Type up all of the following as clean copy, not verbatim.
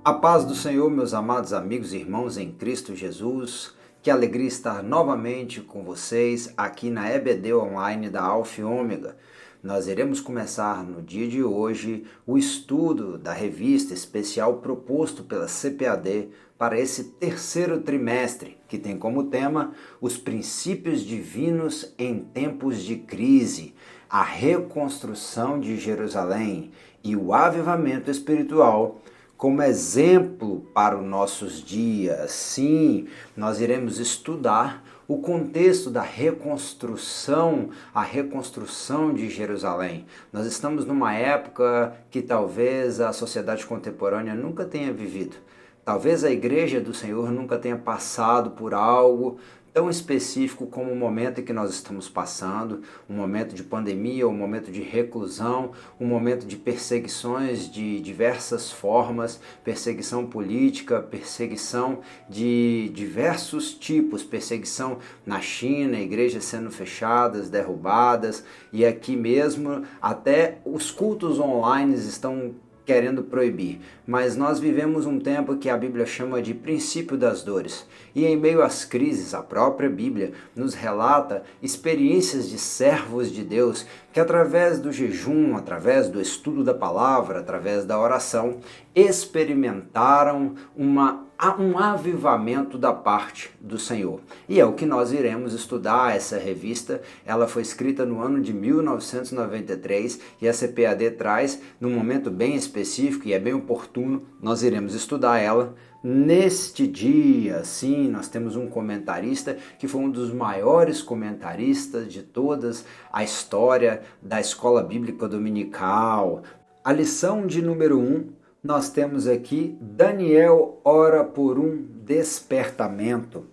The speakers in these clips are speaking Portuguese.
A paz do Senhor, meus amados amigos e irmãos em Cristo Jesus. Que alegria estar novamente com vocês aqui na EBD Online da Alfa e Ômega. Nós iremos começar no dia de hoje o estudo da revista especial proposto pela CPAD para esse terceiro trimestre, que tem como tema os princípios divinos em tempos de crise, a reconstrução de Jerusalém e o avivamento espiritual como exemplo para os nossos dias. Sim, nós iremos estudar o contexto da reconstrução, a reconstrução de Jerusalém. Nós estamos numa época que talvez a sociedade contemporânea nunca tenha vivido. Talvez a Igreja do Senhor nunca tenha passado por algo tão específico como o momento em que nós estamos passando, um momento de pandemia, um momento de reclusão, um momento de perseguições de diversas formas, perseguição política, perseguição de diversos tipos, perseguição na China, igrejas sendo fechadas, derrubadas, e aqui mesmo até os cultos online estão querendo proibir, mas nós vivemos um tempo que a Bíblia chama de princípio das dores, e em meio às crises, a própria Bíblia nos relata experiências de servos de Deus que através do jejum, através do estudo da palavra, através da oração, experimentaram um avivamento da parte do Senhor. E é o que nós iremos estudar. Essa revista, ela foi escrita no ano de 1993 e a CPAD traz num momento bem específico e é bem oportuno, nós iremos estudar ela neste dia. Sim, nós temos um comentarista que foi um dos maiores comentaristas de todas a história da Escola Bíblica Dominical. A lição de número 1, nós temos aqui: Daniel ora por um despertamento.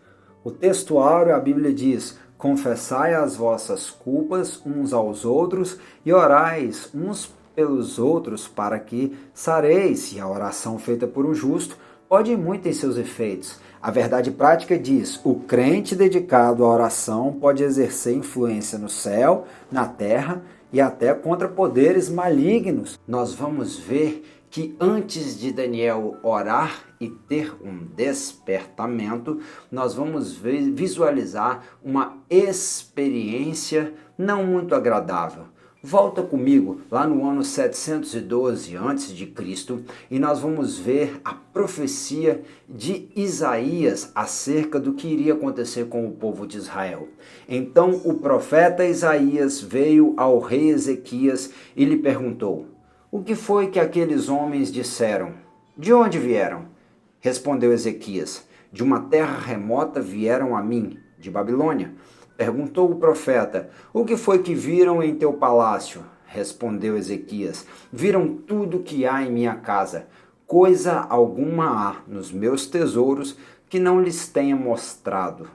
O texto áureo, a Bíblia diz: confessai as vossas culpas uns aos outros e orais uns pelos outros para que sareis. E a oração feita por um justo pode ir muito em seus efeitos. A verdade prática diz: o crente dedicado à oração pode exercer influência no céu, na terra e até contra poderes malignos. Nós vamos ver que antes de Daniel orar e ter um despertamento, nós vamos visualizar uma experiência não muito agradável. Volta comigo lá no ano 712 a.C. e nós vamos ver a profecia de Isaías acerca do que iria acontecer com o povo de Israel. Então o profeta Isaías veio ao rei Ezequias e lhe perguntou: o que foi que aqueles homens disseram? De onde vieram? Respondeu Ezequias: de uma terra remota vieram a mim, de Babilônia. Perguntou o profeta: o que foi que viram em teu palácio? Respondeu Ezequias: viram tudo que há em minha casa. Coisa alguma há nos meus tesouros que não lhes tenha mostrado.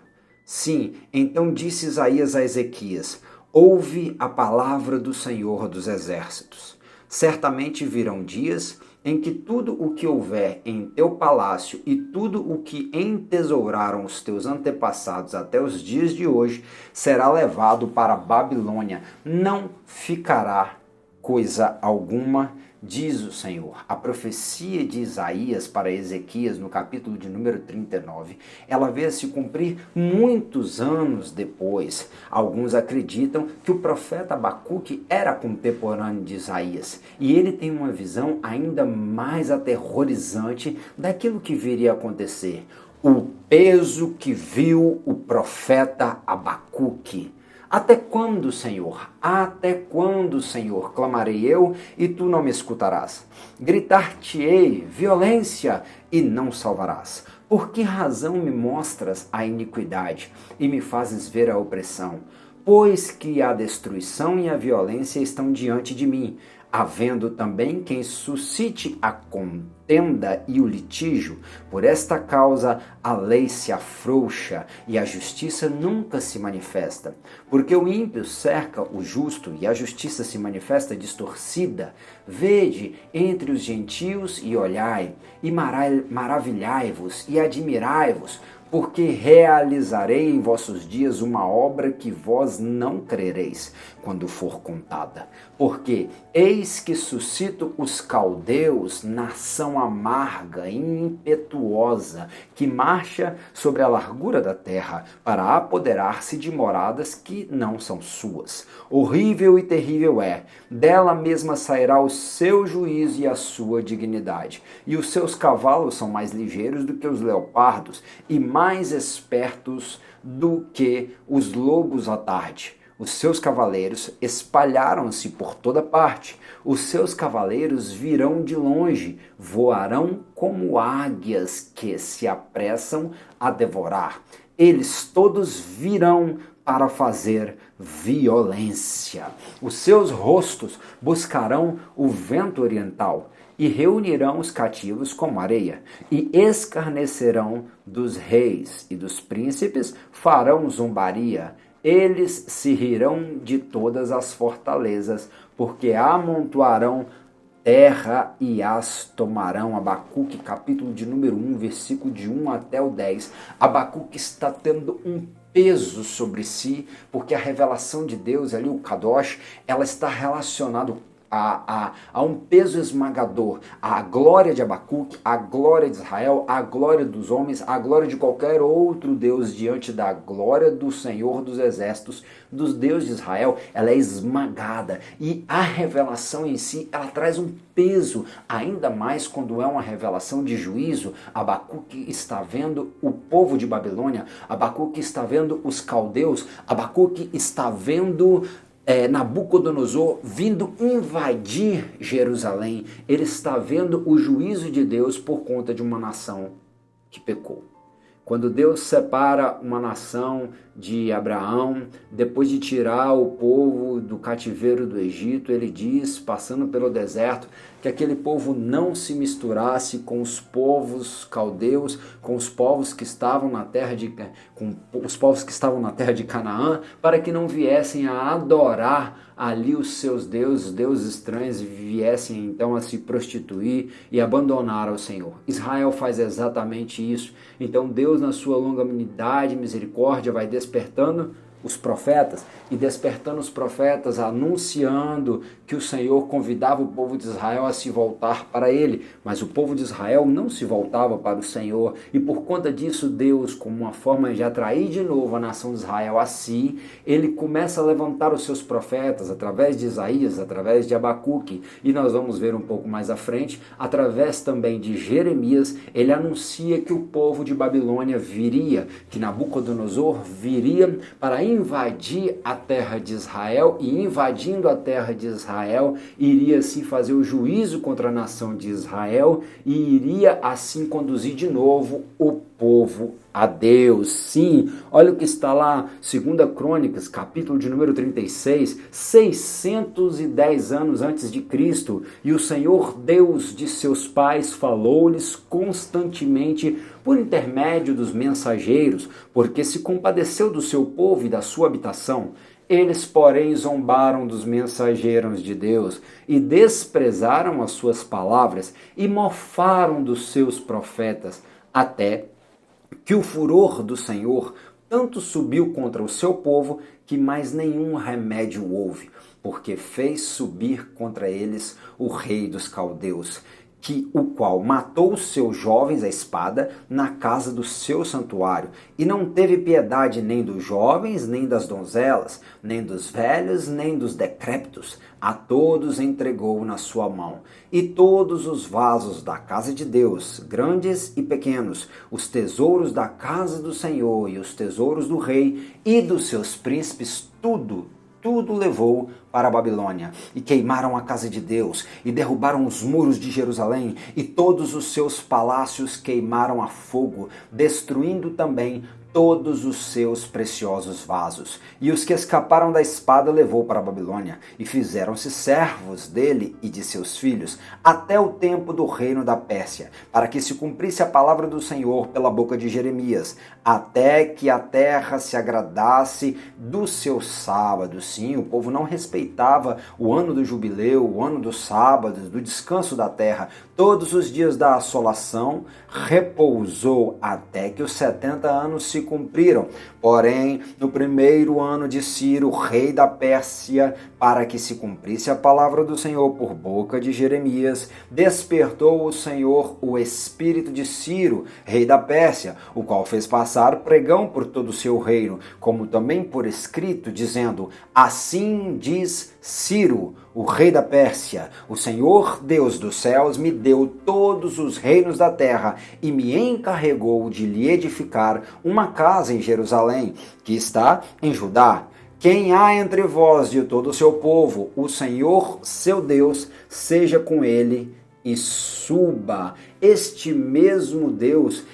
Sim, então disse Isaías a Ezequias: ouve a palavra do Senhor dos Exércitos. Certamente virão dias em que tudo o que houver em teu palácio e tudo o que entesouraram os teus antepassados até os dias de hoje será levado para a Babilônia. Não ficará coisa alguma, diz o Senhor. A profecia de Isaías para Ezequias, no capítulo de número 39, ela veio a se cumprir muitos anos depois. Alguns acreditam que o profeta Abacuque era contemporâneo de Isaías, e ele tem uma visão ainda mais aterrorizante daquilo que viria a acontecer. O peso que viu o profeta Abacuque. Até quando, Senhor? Até quando, Senhor? Clamarei eu e tu não me escutarás. Gritar-te-ei violência e não salvarás. Por que razão me mostras a iniquidade e me fazes ver a opressão? Pois que a destruição e a violência estão diante de mim, havendo também quem suscite a contenda e o litígio. Por esta causa a lei se afrouxa e a justiça nunca se manifesta. Porque o ímpio cerca o justo e a justiça se manifesta distorcida. Vede entre os gentios e olhai, e maravilhai-vos e admirai-vos, porque realizarei em vossos dias uma obra que vós não crereis, quando for contada. Porque eis que suscito os caldeus, nação amarga e impetuosa, que marcha sobre a largura da terra, para apoderar-se de moradas que não são suas. Horrível e terrível é, dela mesma sairá o seu juízo e a sua dignidade. E os seus cavalos são mais ligeiros do que os leopardos, e mais espertos do que os lobos à tarde. Os seus cavaleiros espalharam-se por toda parte. Os seus cavaleiros virão de longe, voarão como águias que se apressam a devorar. Eles todos virão para fazer violência. Os seus rostos buscarão o vento oriental e reunirão os cativos como areia, e escarnecerão dos reis e dos príncipes, farão zombaria. Eles se rirão de todas as fortalezas, porque amontoarão terra e as tomarão. Abacuque, capítulo de número 1, versículo de 1 até o 10. Abacuque está tendo um peso sobre si, porque a revelação de Deus ali, o Kadosh, ela está relacionada a um peso esmagador, a glória de Abacuque, a glória de Israel, a glória dos homens, a glória de qualquer outro Deus diante da glória do Senhor dos Exércitos, dos deuses de Israel, ela é esmagada. E a revelação em si, ela traz um peso, ainda mais quando é uma revelação de juízo. Abacuque está vendo o povo de Babilônia, Abacuque está vendo os caldeus, Abacuque está vendo Nabucodonosor vindo invadir Jerusalém. Ele está vendo o juízo de Deus por conta de uma nação que pecou. Quando Deus separa uma nação de Abraão, depois de tirar o povo do cativeiro do Egito, ele diz, passando pelo deserto, que aquele povo não se misturasse com os povos caldeus, com os povos que estavam na terra de Canaã, para que não viessem a adorar ali os seus deuses estranhos, e viessem então a se prostituir e abandonar ao Senhor. Israel faz exatamente isso. Então Deus, na sua longanimidade e misericórdia, vai despertando os profetas, e despertando os profetas, anunciando que o Senhor convidava o povo de Israel a se voltar para ele, mas o povo de Israel não se voltava para o Senhor, e por conta disso Deus, como uma forma de atrair de novo a nação de Israel a si, ele começa a levantar os seus profetas, através de Isaías, através de Abacuque, e nós vamos ver um pouco mais à frente, através também de Jeremias, ele anuncia que o povo de Babilônia viria, que Nabucodonosor viria para invadir a terra de Israel, e invadindo a terra de Israel, iria assim fazer o juízo contra a nação de Israel, e iria assim conduzir de novo o povo a Deus. Sim, olha o que está lá, 2 Crônicas, capítulo de número 36, 610 anos antes de Cristo, e o Senhor Deus de seus pais falou-lhes constantemente por intermédio dos mensageiros, porque se compadeceu do seu povo e da sua habitação. Eles, porém, zombaram dos mensageiros de Deus e desprezaram as suas palavras e mofaram dos seus profetas, até que o furor do Senhor tanto subiu contra o seu povo que mais nenhum remédio houve, porque fez subir contra eles o rei dos caldeus, o qual matou os seus jovens à espada na casa do seu santuário, e não teve piedade nem dos jovens, nem das donzelas, nem dos velhos, nem dos decrépitos. A todos entregou na sua mão. E todos os vasos da casa de Deus, grandes e pequenos, os tesouros da casa do Senhor e os tesouros do rei e dos seus príncipes, tudo levou para a Babilônia, e queimaram a casa de Deus, e derrubaram os muros de Jerusalém, e todos os seus palácios queimaram a fogo, destruindo também todos os seus preciosos vasos. E os que escaparam da espada levou para a Babilônia, e fizeram-se servos dele e de seus filhos, até o tempo do reino da Pérsia, para que se cumprisse a palavra do Senhor pela boca de Jeremias, até que a terra se agradasse dos seus sábados. Sim, o povo não respeitava respeitava o ano do jubileu, o ano dos sábados, do descanso da terra, todos os dias da assolação, repousou até que os 70 anos se cumpriram. Porém, no primeiro ano de Ciro, rei da Pérsia, para que se cumprisse a palavra do Senhor por boca de Jeremias, despertou o Senhor o espírito de Ciro, rei da Pérsia, o qual fez passar pregão por todo o seu reino, como também por escrito, dizendo: assim diz Ciro, o rei da Pérsia, o Senhor Deus dos céus me deu todos os reinos da terra e me encarregou de lhe edificar uma casa em Jerusalém, que está em Judá. Quem há entre vós de todo o seu povo, o Senhor seu Deus, seja com ele e suba. Este mesmo Deus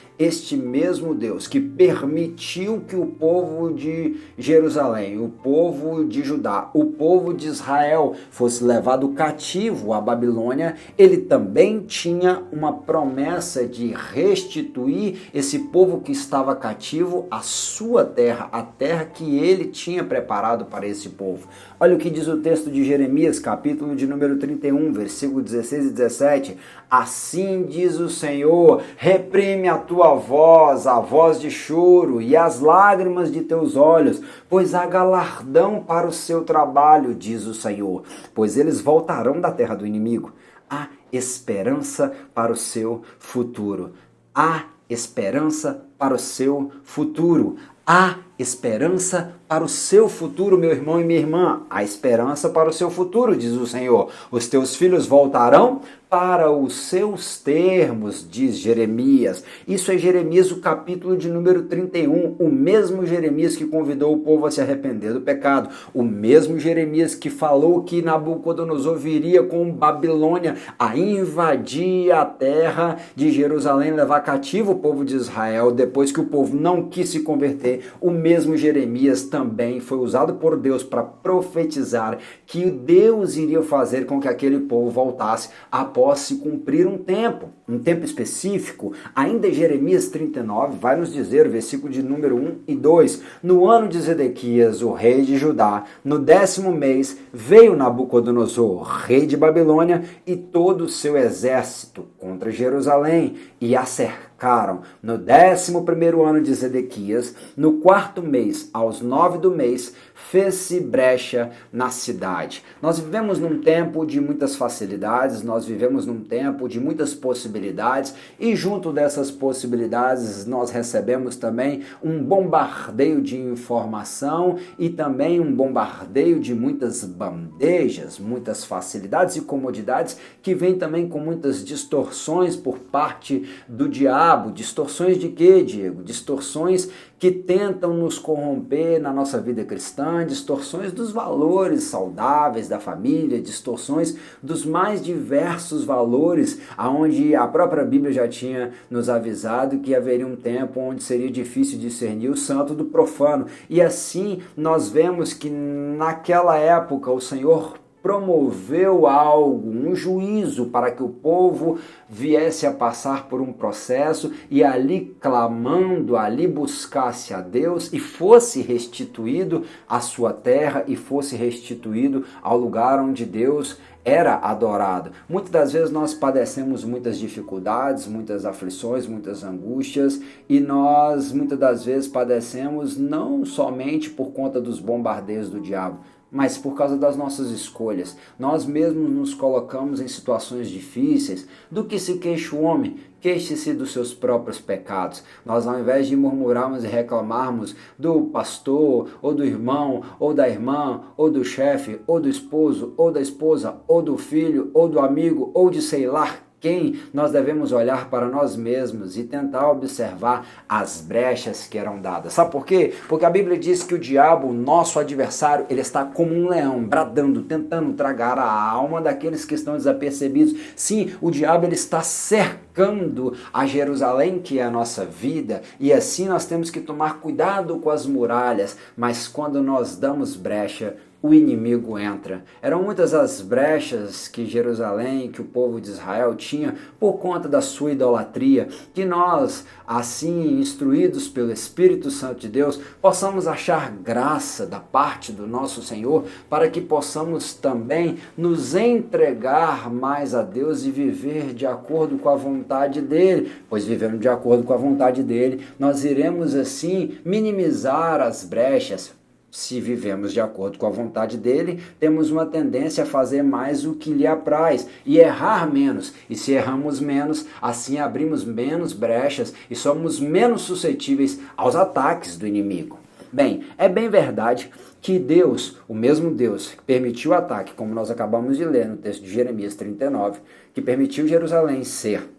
que permitiu que o povo de Jerusalém, o povo de Judá, o povo de Israel fosse levado cativo à Babilônia, ele também tinha uma promessa de restituir esse povo que estava cativo à sua terra, a terra que ele tinha preparado para esse povo. Olha o que diz o texto de Jeremias, capítulo de número 31, versículo 16 e 17. Assim diz o Senhor: reprime a tua voz, a voz de choro e as lágrimas de teus olhos, pois há galardão para o seu trabalho, diz o Senhor, pois eles voltarão da terra do inimigo. Há esperança para o seu futuro. Há esperança para o seu futuro. Há esperança para o seu futuro, meu irmão e minha irmã. Há esperança para o seu futuro, diz o Senhor. Os teus filhos voltarão para os seus termos, diz Jeremias. Isso é Jeremias, o capítulo de número 31. O mesmo Jeremias que convidou o povo a se arrepender do pecado. O mesmo Jeremias que falou que Nabucodonosor viria com Babilônia a invadir a terra de Jerusalém, levar cativo o povo de Israel, depois que o povo não quis se converter. O mesmo Jeremias também foi usado por Deus para profetizar que Deus iria fazer com que aquele povo voltasse após se cumprir um tempo específico. Ainda em Jeremias 39 vai nos dizer, o versículo de número 1 e 2, no ano de Zedequias, o rei de Judá, no 10º mês, veio Nabucodonosor, rei de Babilônia, e todo o seu exército contra Jerusalém, e a cercaram. No 11º ano de Zedequias, no 4º mês, aos 9 do mês, fez-se brecha na cidade. Nós vivemos num tempo de muitas facilidades, nós vivemos num tempo de muitas possibilidades, e junto dessas possibilidades nós recebemos também um bombardeio de informação e também um bombardeio de muitas bandejas, muitas facilidades e comodidades que vem também com muitas distorções por parte do diabo. Distorções de quê, Diego? Distorções que tentam nos corromper na nossa vida cristã, distorções dos valores saudáveis da família, distorções dos mais diversos valores, aonde a própria Bíblia já tinha nos avisado que haveria um tempo onde seria difícil discernir o santo do profano. E assim nós vemos que naquela época o Senhor promoveu algo, um juízo, para que o povo viesse a passar por um processo e ali clamando, ali buscasse a Deus e fosse restituído à sua terra e fosse restituído ao lugar onde Deus era adorado. Muitas das vezes nós padecemos muitas dificuldades, muitas aflições, muitas angústias, e nós muitas das vezes padecemos não somente por conta dos bombardeios do diabo, mas por causa das nossas escolhas. Nós mesmos nos colocamos em situações difíceis. Do que se queixa o homem? Queixe-se dos seus próprios pecados. Nós, ao invés de murmurarmos e reclamarmos do pastor, ou do irmão, ou da irmã, ou do chefe, ou do esposo, ou da esposa, ou do filho, ou do amigo, ou de sei lá quem, nós devemos olhar para nós mesmos e tentar observar as brechas que eram dadas. Sabe por quê? Porque a Bíblia diz que o diabo, nosso adversário, ele está como um leão, bradando, tentando tragar a alma daqueles que estão desapercebidos. Sim, o diabo ele está cercando a Jerusalém, que é a nossa vida, e assim nós temos que tomar cuidado com as muralhas, mas quando nós damos brecha, o inimigo entra. Eram muitas as brechas que Jerusalém, que o povo de Israel tinha por conta da sua idolatria, que nós, assim instruídos pelo Espírito Santo de Deus, possamos achar graça da parte do nosso Senhor, para que possamos também nos entregar mais a Deus e viver de acordo com a vontade dele, pois vivendo de acordo com a vontade dele, nós iremos assim minimizar as brechas. Se vivemos de acordo com a vontade dele, temos uma tendência a fazer mais o que lhe apraz e errar menos. E se erramos menos, assim abrimos menos brechas e somos menos suscetíveis aos ataques do inimigo. Bem, é bem verdade que Deus, o mesmo Deus que permitiu o ataque, como nós acabamos de ler no texto de Jeremias 39, que permitiu Jerusalém ser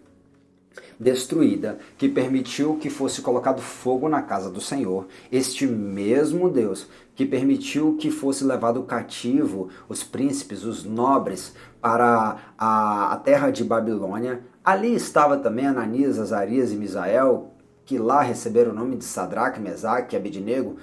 destruída, que permitiu que fosse colocado fogo na casa do Senhor, este mesmo Deus que permitiu que fosse levado cativo os príncipes, os nobres, para a terra de Babilônia. Ali estava também Ananias, Azarias e Misael, que lá receberam o nome de Sadraque, Mesaque e Abednego,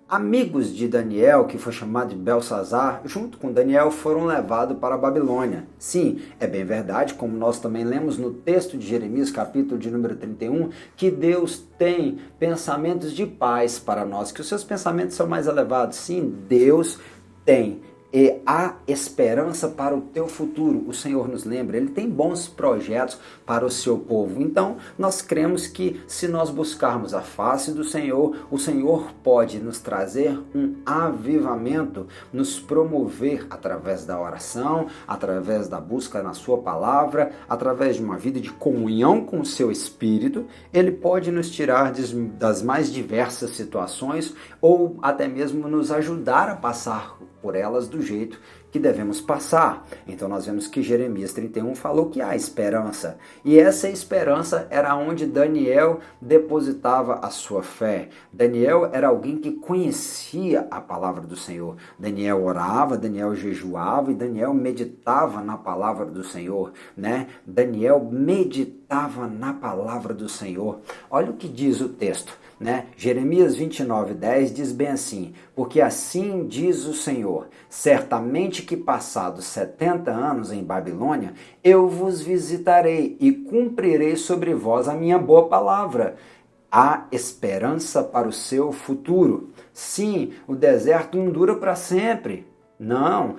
amigos de Daniel, que foi chamado de Belsazar, junto com Daniel foram levados para a Babilônia. Sim, é bem verdade, como nós também lemos no texto de Jeremias, capítulo de número 31, que Deus tem pensamentos de paz para nós, que os seus pensamentos são mais elevados. Sim, Deus tem. E há esperança para o teu futuro. O Senhor nos lembra, Ele tem bons projetos para o seu povo. Então, nós cremos que se nós buscarmos a face do Senhor, o Senhor pode nos trazer um avivamento, nos promover através da oração, através da busca na sua palavra, através de uma vida de comunhão com o seu Espírito. Ele pode nos tirar das mais diversas situações ou até mesmo nos ajudar a passar por elas do jeito que devemos passar. Então nós vemos que Jeremias 31 falou que há esperança. E essa esperança era onde Daniel depositava a sua fé. Daniel era alguém que conhecia a palavra do Senhor. Daniel orava, Daniel jejuava e Daniel meditava na palavra do Senhor, né? Daniel meditava na palavra do Senhor. Olha o que diz o texto, né? Jeremias 29:10 diz bem assim: porque assim diz o Senhor, certamente que passados 70 anos em Babilônia, eu vos visitarei e cumprirei sobre vós a minha boa palavra. Há esperança para o seu futuro. Sim, o deserto não dura para sempre. Não,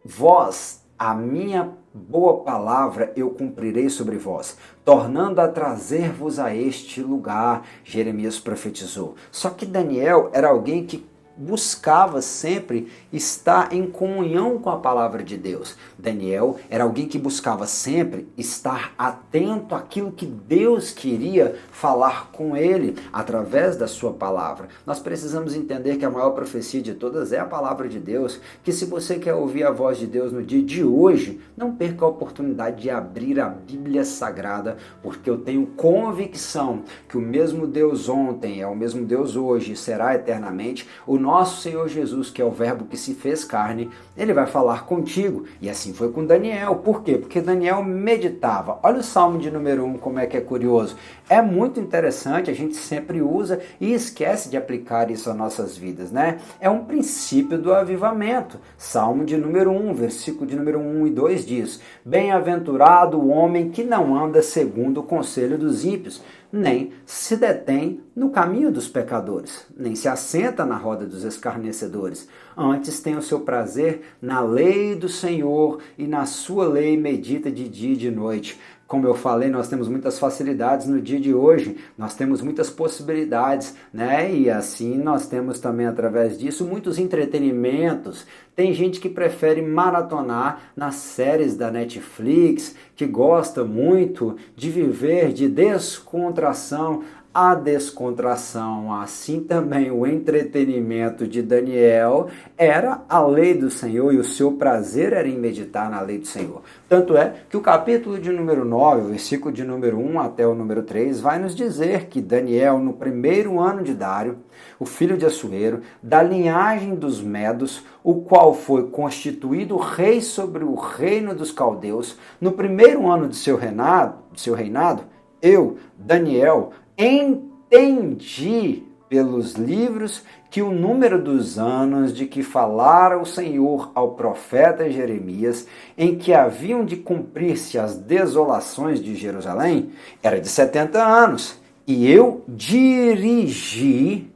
vós, a minha boa palavra eu cumprirei sobre vós, tornando a trazer-vos a este lugar, Jeremias profetizou. Só que Daniel era alguém que buscava sempre estar em comunhão com a palavra de Deus. Daniel era alguém que buscava sempre estar atento àquilo que Deus queria falar com ele através da sua palavra. Nós precisamos entender que a maior profecia de todas é a palavra de Deus, que se você quer ouvir a voz de Deus no dia de hoje, não perca a oportunidade de abrir a Bíblia Sagrada, porque eu tenho convicção que o mesmo Deus ontem é o mesmo Deus hoje e será eternamente. O nosso Senhor Jesus, que é o verbo que se fez carne, ele vai falar contigo. E assim foi com Daniel. Por quê? Porque Daniel meditava. Olha o Salmo de número 1, como é que é curioso. É muito interessante, a gente sempre usa e esquece de aplicar isso às nossas vidas, né? É um princípio do avivamento. Salmo de número 1, versículo de número 1 e 2 diz: bem-aventurado o homem que não anda segundo o conselho dos ímpios, nem se detém no caminho dos pecadores, nem se assenta na roda dos escarnecedores. Antes tem o seu prazer na lei do Senhor e na sua lei medita de dia e de noite. Como eu falei, nós temos muitas facilidades no dia de hoje, nós temos muitas possibilidades, né? E assim nós temos também, através disso, muitos entretenimentos. Tem gente que prefere maratonar nas séries da Netflix, que gosta muito de viver de descontração a descontração. Assim também o entretenimento de Daniel era a lei do Senhor e o seu prazer era em meditar na lei do Senhor. Tanto é que o capítulo de número 9, o versículo de número 1 até o número 3, vai nos dizer que Daniel, no primeiro ano de Dário, o filho de Assuero, da linhagem dos Medos, o qual foi constituído rei sobre o reino dos caldeus, no primeiro ano de seu reinado, eu, Daniel, entendi pelos livros que o número dos anos de que falara o Senhor ao profeta Jeremias, em que haviam de cumprir-se as desolações de Jerusalém, era de 70 anos. E eu dirigi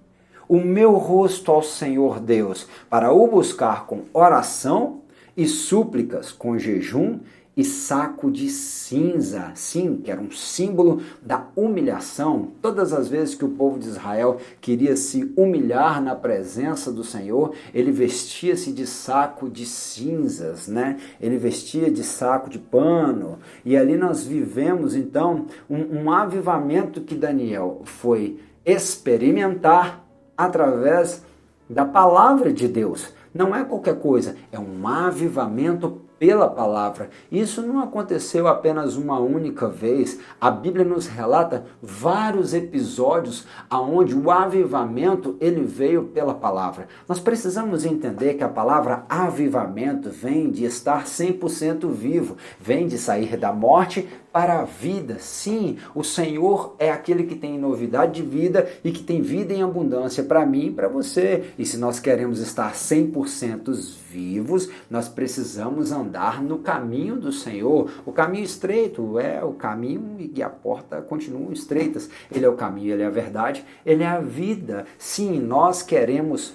o meu rosto ao Senhor Deus, para o buscar com oração e súplicas, com jejum e saco de cinza, sim, que era um símbolo da humilhação. Todas as vezes que o povo de Israel queria se humilhar na presença do Senhor, ele vestia-se de saco de cinzas, né? Ele vestia de saco de pano, e ali nós vivemos então um avivamento que Daniel foi experimentar através da palavra de Deus. Não é qualquer coisa, é um avivamento pela palavra. Isso não aconteceu apenas uma única vez. A Bíblia nos relata vários episódios onde o avivamento ele veio pela palavra. Nós precisamos entender que a palavra avivamento vem de estar 100% vivo, vem de sair da morte para a vida. Sim, o Senhor é aquele que tem novidade de vida e que tem vida em abundância para mim e para você. E se nós queremos estar 100% vivos, nós precisamos andar no caminho do Senhor. O caminho estreito é o caminho e a porta continuam estreitas. Ele é o caminho, ele é a verdade, ele é a vida. Sim,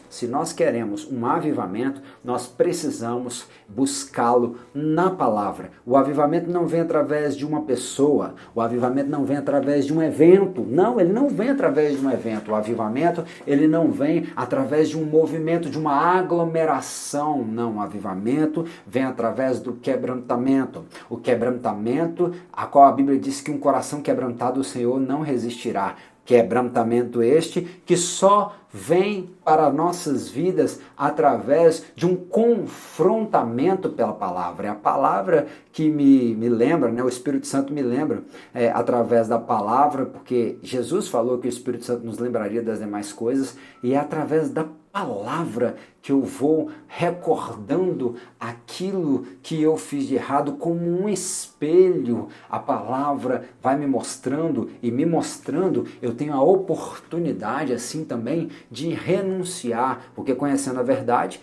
se nós queremos um avivamento, nós precisamos buscá-lo na palavra. O avivamento não vem através de uma pessoa, o avivamento não vem através de um evento. Não, ele não vem através de um evento. O avivamento, ele não vem através de um movimento, de uma aglomeração. Não, o avivamento vem através do quebrantamento. O quebrantamento, a qual a Bíblia diz que um coração quebrantado o Senhor não resistirá. Quebrantamento este que só vem para nossas vidas através de um confrontamento pela palavra. É a palavra que me lembra, né? O Espírito Santo me lembra através da palavra, porque Jesus falou que o Espírito Santo nos lembraria das demais coisas, e é através da palavra que eu vou recordando aquilo que eu fiz de errado como um espelho. A palavra vai me mostrando e me mostrando, eu tenho a oportunidade assim também de renunciar, porque conhecendo a verdade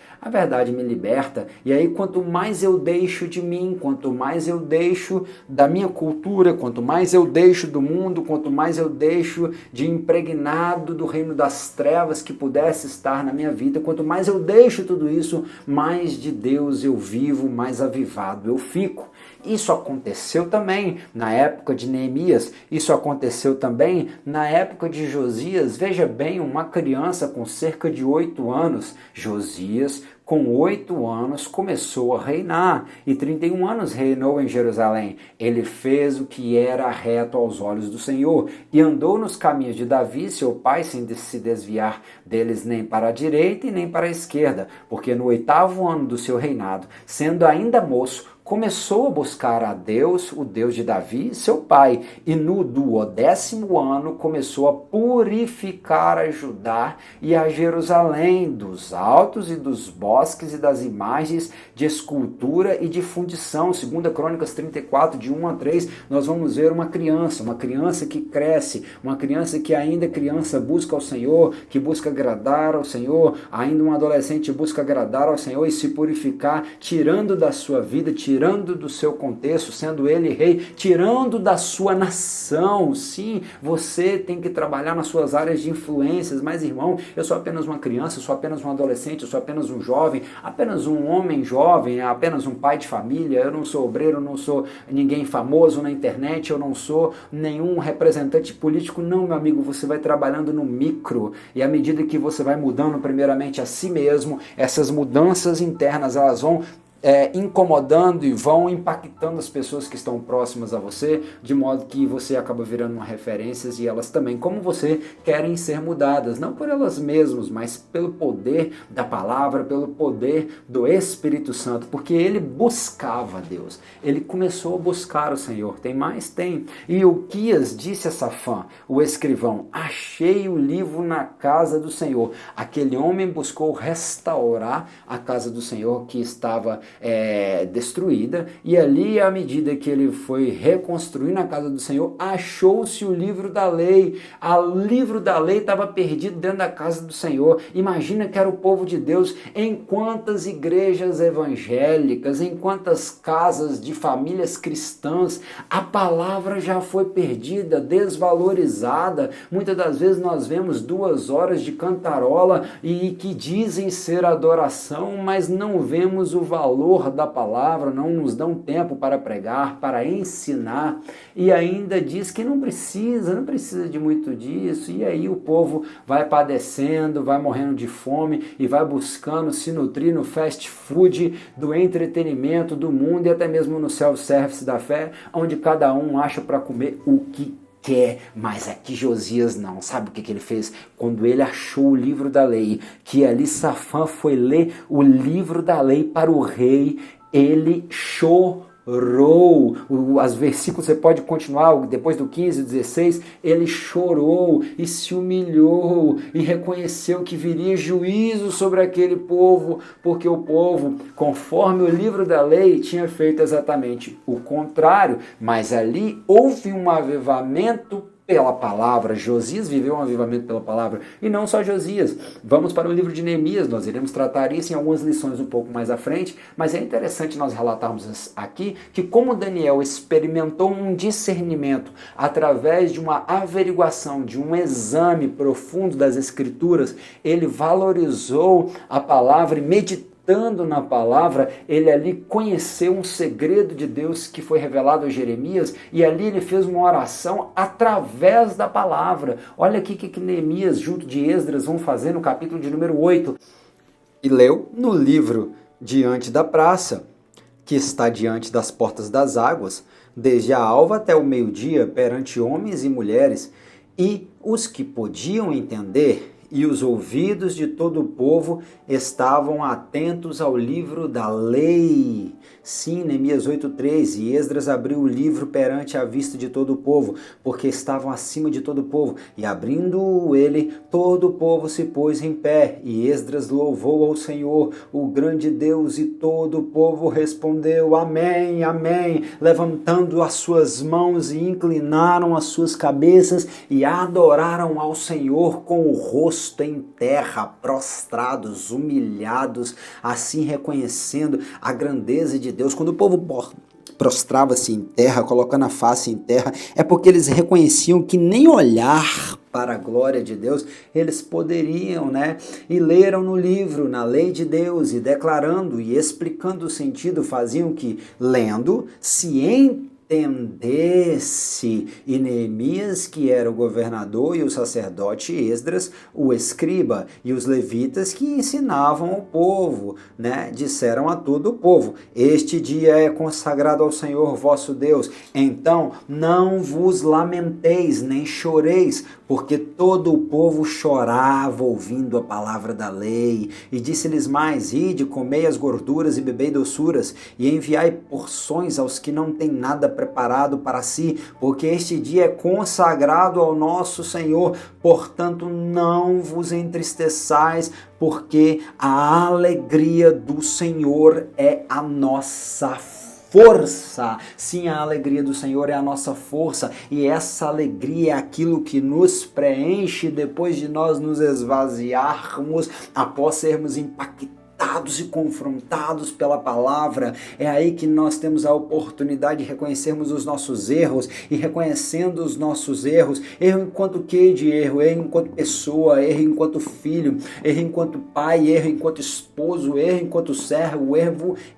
me liberta. E aí quanto mais eu deixo de mim, quanto mais eu deixo da minha cultura, quanto mais eu deixo do mundo, quanto mais eu deixo de impregnado do reino das trevas que pudesse estar na minha vida, quanto mais eu deixo tudo isso, mais de Deus eu vivo, mais avivado eu fico. Isso aconteceu também na época de Neemias, isso aconteceu também na época de Josias. Veja bem, uma criança com cerca de 8 anos, Josias, com 8 anos, começou a reinar e 31 anos reinou em Jerusalém. Ele fez o que era reto aos olhos do Senhor e andou nos caminhos de Davi, seu pai, sem se desviar deles nem para a direita e nem para a esquerda, porque no 8º ano do seu reinado, sendo ainda moço, começou a buscar a Deus, o Deus de Davi, seu pai, e no 10º ano começou a purificar a Judá e a Jerusalém dos altos e dos bosques e das imagens de escultura e de fundição. 2 Crônicas 34, de 1 a 3, nós vamos ver uma criança que cresce, uma criança que ainda criança busca ao Senhor, que busca agradar ao Senhor, ainda um adolescente busca agradar ao Senhor e se purificar, tirando da sua vida, tirando do seu contexto, sendo ele rei, tirando da sua nação. Sim, você tem que trabalhar nas suas áreas de influências, mas irmão, eu sou apenas uma criança, eu sou apenas um adolescente, eu sou apenas um jovem, apenas um homem jovem, apenas um pai de família, eu não sou obreiro, eu não sou ninguém famoso na internet, eu não sou nenhum representante político. Não, meu amigo, você vai trabalhando no micro, e à medida que você vai mudando primeiramente a si mesmo, essas mudanças internas, elas vão incomodando e vão impactando as pessoas que estão próximas a você, de modo que você acaba virando uma referência e elas também, como você, querem ser mudadas, não por elas mesmas, mas pelo poder da palavra, pelo poder do Espírito Santo, porque ele buscava Deus, ele começou a buscar o Senhor. Tem mais? Tem. E Ilquias disse a Safã, o escrivão: achei o livro na casa do Senhor. Aquele homem buscou restaurar a casa do Senhor que estava destruída, e ali, à medida que ele foi reconstruindo a casa do Senhor, achou-se o livro da lei. O livro da lei estava perdido dentro da casa do Senhor. Imagina que era o povo de Deus. Em quantas igrejas evangélicas, em quantas casas de famílias cristãs, a palavra já foi perdida, desvalorizada. Muitas das vezes nós vemos 2 horas de cantarola e que dizem ser adoração, mas não vemos o valor da palavra, não nos dão tempo para pregar, para ensinar, e ainda diz que não precisa de muito disso, e aí o povo vai padecendo, vai morrendo de fome e vai buscando se nutrir no fast food, do entretenimento, do mundo e até mesmo no self-service da fé, onde cada um acha para comer o que quer. Mas aqui Josias não. Sabe o que ele fez? Quando ele achou o livro da lei, que ali Safã foi ler o livro da lei para o rei, ele chorou. Os versículos você pode continuar, depois do 15, 16, ele chorou e se humilhou e reconheceu que viria juízo sobre aquele povo, porque o povo, conforme o livro da lei, tinha feito exatamente o contrário, mas ali houve um avivamento pela palavra. Josias viveu um avivamento pela palavra, e não só Josias. Vamos para o livro de Neemias, nós iremos tratar isso em algumas lições um pouco mais à frente, mas é interessante nós relatarmos aqui que como Daniel experimentou um discernimento através de uma averiguação, de um exame profundo das Escrituras, ele valorizou a palavra e meditando na palavra, ele ali conheceu um segredo de Deus que foi revelado a Jeremias, e ali ele fez uma oração através da palavra. Olha aqui que Neemias, junto de Esdras, vão fazer no capítulo de número 8. E leu no livro Diante da Praça, que está diante das portas das águas, desde a alva até o meio-dia, perante homens e mulheres, e os que podiam entender, e os ouvidos de todo o povo estavam atentos ao livro da lei. Sim, Neemias 8,3, e Esdras abriu o livro perante a vista de todo o povo, porque estavam acima de todo o povo, e abrindo ele, todo o povo se pôs em pé, e Esdras louvou ao Senhor, o grande Deus, e todo o povo respondeu, amém, amém, levantando as suas mãos e inclinaram as suas cabeças, e adoraram ao Senhor com o rosto em terra, prostrados, humilhados, assim reconhecendo a grandeza de Deus. Quando o povo prostrava-se em terra, colocando a face em terra, é porque eles reconheciam que nem olhar para a glória de Deus eles poderiam, né? E leram no livro, na lei de Deus, e declarando e explicando o sentido, faziam que, lendo, se entendesse. E Neemias, que era o governador, e o sacerdote Esdras, o escriba, e os levitas que ensinavam o povo, né? Disseram a todo o povo, este dia é consagrado ao Senhor vosso Deus, então não vos lamenteis, nem choreis, porque todo o povo chorava ouvindo a palavra da lei. E disse-lhes mais, ide, comei as gorduras e bebei doçuras, e enviai porções aos que não têm nada preparado para si, porque este dia é consagrado ao nosso Senhor, portanto não vos entristeçais, porque a alegria do Senhor é a nossa força. Sim, a alegria do Senhor é a nossa força, e essa alegria é aquilo que nos preenche depois de nós nos esvaziarmos, após sermos impactados e confrontados pela palavra. É aí que nós temos a oportunidade de reconhecermos os nossos erros, e reconhecendo os nossos erro enquanto que de erro enquanto pessoa, erro enquanto filho, erro enquanto pai, erro enquanto esposo, erro enquanto servo,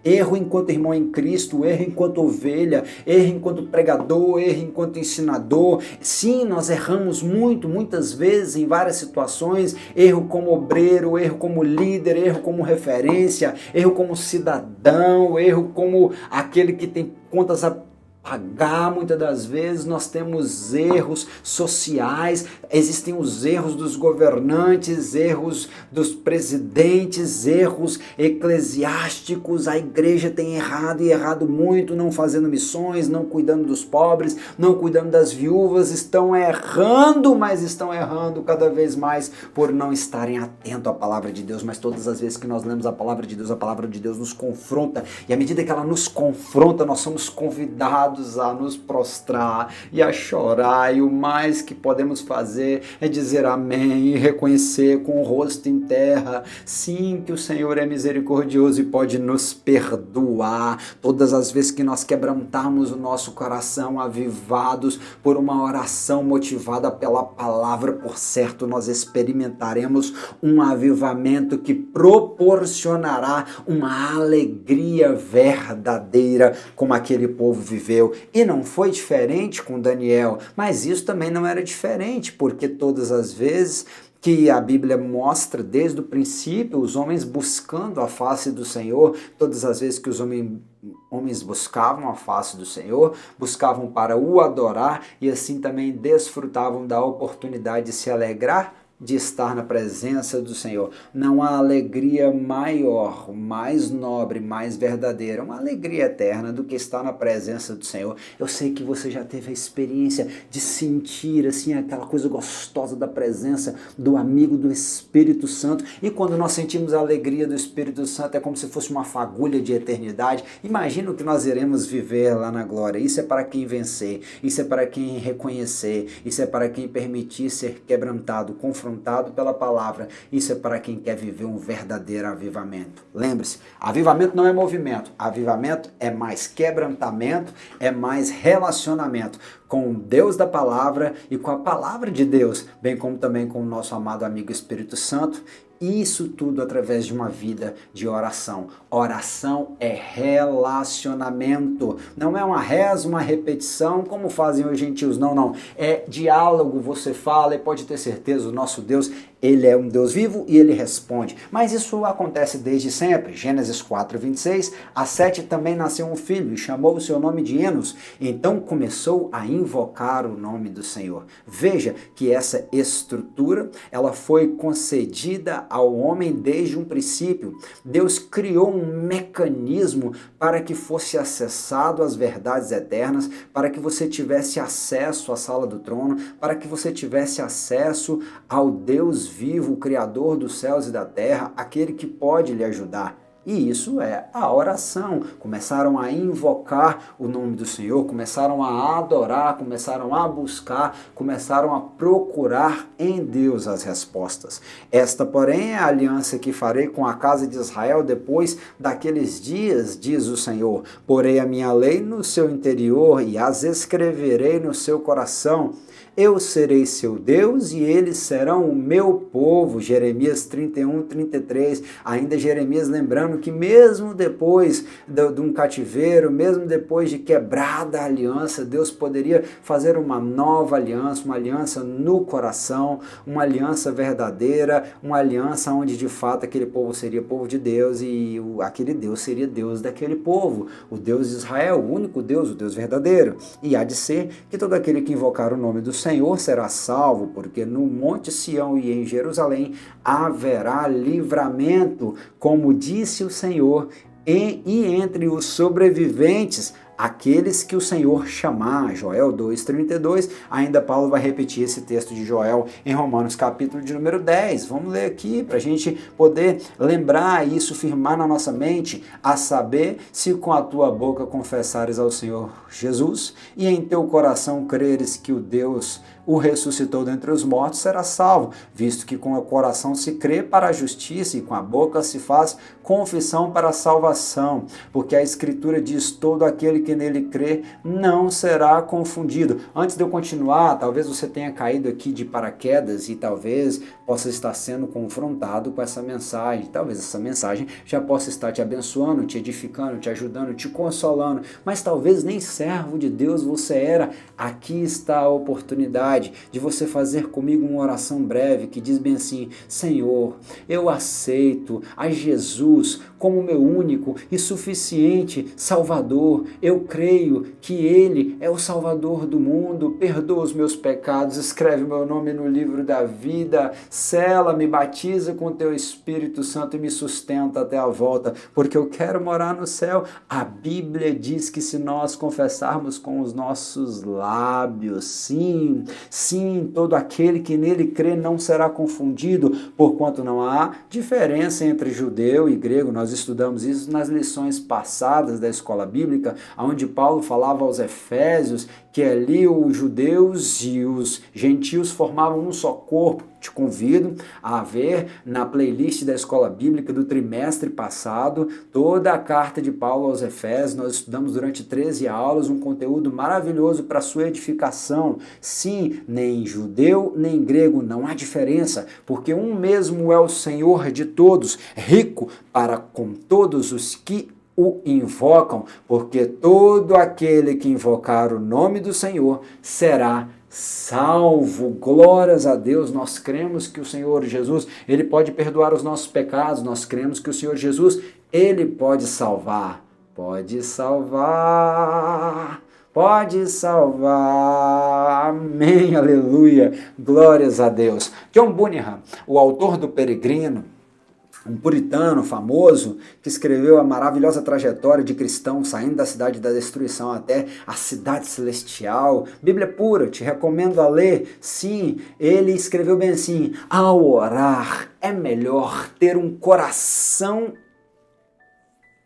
erro enquanto irmão em Cristo, erro enquanto ovelha, erro enquanto pregador, erro enquanto ensinador. Sim, nós erramos muitas vezes em várias situações, erro como obreiro, erro como líder, erro como referência, erro como cidadão, erro como aquele que tem contas a pagar, muitas das vezes nós temos erros sociais, existem os erros dos governantes, erros dos presidentes, erros eclesiásticos, a igreja tem errado e errado muito, não fazendo missões, não cuidando dos pobres, não cuidando das viúvas, estão errando, mas estão errando cada vez mais por não estarem atentos à palavra de Deus. Mas todas as vezes que nós lemos a palavra de Deus nos confronta, e à medida que ela nos confronta, nós somos convidados a nos prostrar e a chorar, e o mais que podemos fazer é dizer amém e reconhecer com o rosto em terra, sim, que o Senhor é misericordioso e pode nos perdoar. Todas as vezes que nós quebrantarmos o nosso coração, avivados por uma oração motivada pela palavra, por certo nós experimentaremos um avivamento que proporcionará uma alegria verdadeira como aquele povo viveu. E não foi diferente com Daniel, mas isso também não era diferente, porque todas as vezes que a Bíblia mostra desde o princípio os homens buscando a face do Senhor, todas as vezes que os homens buscavam a face do Senhor, buscavam para o adorar e assim também desfrutavam da oportunidade de se alegrar de estar na presença do Senhor. Não há alegria maior, mais nobre, mais verdadeira, uma alegria eterna do que estar na presença do Senhor. Eu sei que você já teve a experiência de sentir assim aquela coisa gostosa da presença do amigo do Espírito Santo, e quando nós sentimos a alegria do Espírito Santo é como se fosse uma fagulha de eternidade. Imagina o que nós iremos viver lá na glória. Isso é para quem vencer, isso é para quem reconhecer, isso é para quem permitir ser quebrantado, confrontado pela palavra. Isso é para quem quer viver um verdadeiro avivamento. Lembre-se, avivamento não é movimento, avivamento é mais quebrantamento, é mais relacionamento com o Deus da palavra e com a palavra de Deus, bem como também com o nosso amado amigo Espírito Santo. Isso tudo através de uma vida de oração. Oração é relacionamento. Não é uma reza, uma repetição, como fazem os gentios. Não. É diálogo. Você fala e pode ter certeza, o nosso Deus, ele é um Deus vivo e ele responde. Mas isso acontece desde sempre. Gênesis 4:26, a Sete também nasceu um filho e chamou o seu nome de Enos. Então começou a invocar o nome do Senhor. Veja que essa estrutura, ela foi concedida ao homem desde um princípio. Deus criou um mecanismo para que fosse acessado às verdades eternas, para que você tivesse acesso à sala do trono, para que você tivesse acesso ao Deus vivo, o Criador dos céus e da terra, aquele que pode lhe ajudar. E isso é a oração. Começaram a invocar o nome do Senhor, começaram a adorar, começaram a buscar, começaram a procurar em Deus as respostas. Esta, porém, é a aliança que farei com a casa de Israel depois daqueles dias, diz o Senhor. Porei a minha lei no seu interior e as escreverei no seu coração. Eu serei seu Deus e eles serão o meu povo. Jeremias 31:33. Ainda Jeremias lembrando que mesmo depois de um cativeiro, mesmo depois de quebrada a aliança, Deus poderia fazer uma nova aliança, uma aliança no coração, uma aliança verdadeira, uma aliança onde de fato aquele povo seria povo de Deus e aquele Deus seria Deus daquele povo, o Deus de Israel, o único Deus, o Deus verdadeiro. E há de ser que todo aquele que invocar o nome do Senhor será salvo, porque no Monte Sião e em Jerusalém haverá livramento, como disse o Senhor, e entre os sobreviventes, aqueles que o Senhor chamar. Joel 2:32, ainda Paulo vai repetir esse texto de Joel em Romanos capítulo de número 10. Vamos ler aqui para a gente poder lembrar isso, firmar na nossa mente, a saber, se com a tua boca confessares ao Senhor Jesus e em teu coração creres que o Deus o ressuscitou dentre os mortos, será salvo, visto que com o coração se crê para a justiça e com a boca se faz confissão para a salvação, porque a Escritura diz, todo aquele que nele crê não será confundido. Antes de eu continuar, talvez você tenha caído aqui de paraquedas e talvez possa estar sendo confrontado com essa mensagem, talvez essa mensagem já possa estar te abençoando, te edificando, te ajudando, te consolando, mas talvez nem servo de Deus você era. Aqui está a oportunidade. oportunidade de você fazer comigo uma oração breve que diz bem assim: Senhor, eu aceito a Jesus como meu único e suficiente Salvador. Eu creio que Ele é o Salvador do mundo. Perdoa os meus pecados, escreve meu nome no livro da vida, sela, me batiza com Teu Espírito Santo e me sustenta até a volta, porque eu quero morar no céu. A Bíblia diz que se nós confessarmos com os nossos lábios, sim, sim, todo aquele que nele crê não será confundido, porquanto não há diferença entre judeu e grego. Nós estudamos isso nas lições passadas da escola bíblica, onde Paulo falava aos Efésios que ali os judeus e os gentios formavam um só corpo. Te convido a ver na playlist da escola bíblica do trimestre passado toda a carta de Paulo aos Efésios. Nós estudamos durante 13 aulas um conteúdo maravilhoso para sua edificação. Sim, nem judeu nem grego, não há diferença, porque um mesmo é o Senhor de todos, rico para com todos os que o invocam, porque todo aquele que invocar o nome do Senhor será salvo. Glórias a Deus. Nós cremos que o Senhor Jesus, Ele pode perdoar os nossos pecados. Nós cremos que o Senhor Jesus, Ele pode salvar. Pode salvar. Pode salvar. Amém, aleluia. Glórias a Deus. John Bunyan, o autor do Peregrino, um puritano famoso que escreveu a maravilhosa trajetória de cristão saindo da cidade da destruição até a cidade celestial. Bíblia pura, te recomendo a ler. Sim, ele escreveu bem assim: ao orar é melhor ter um coração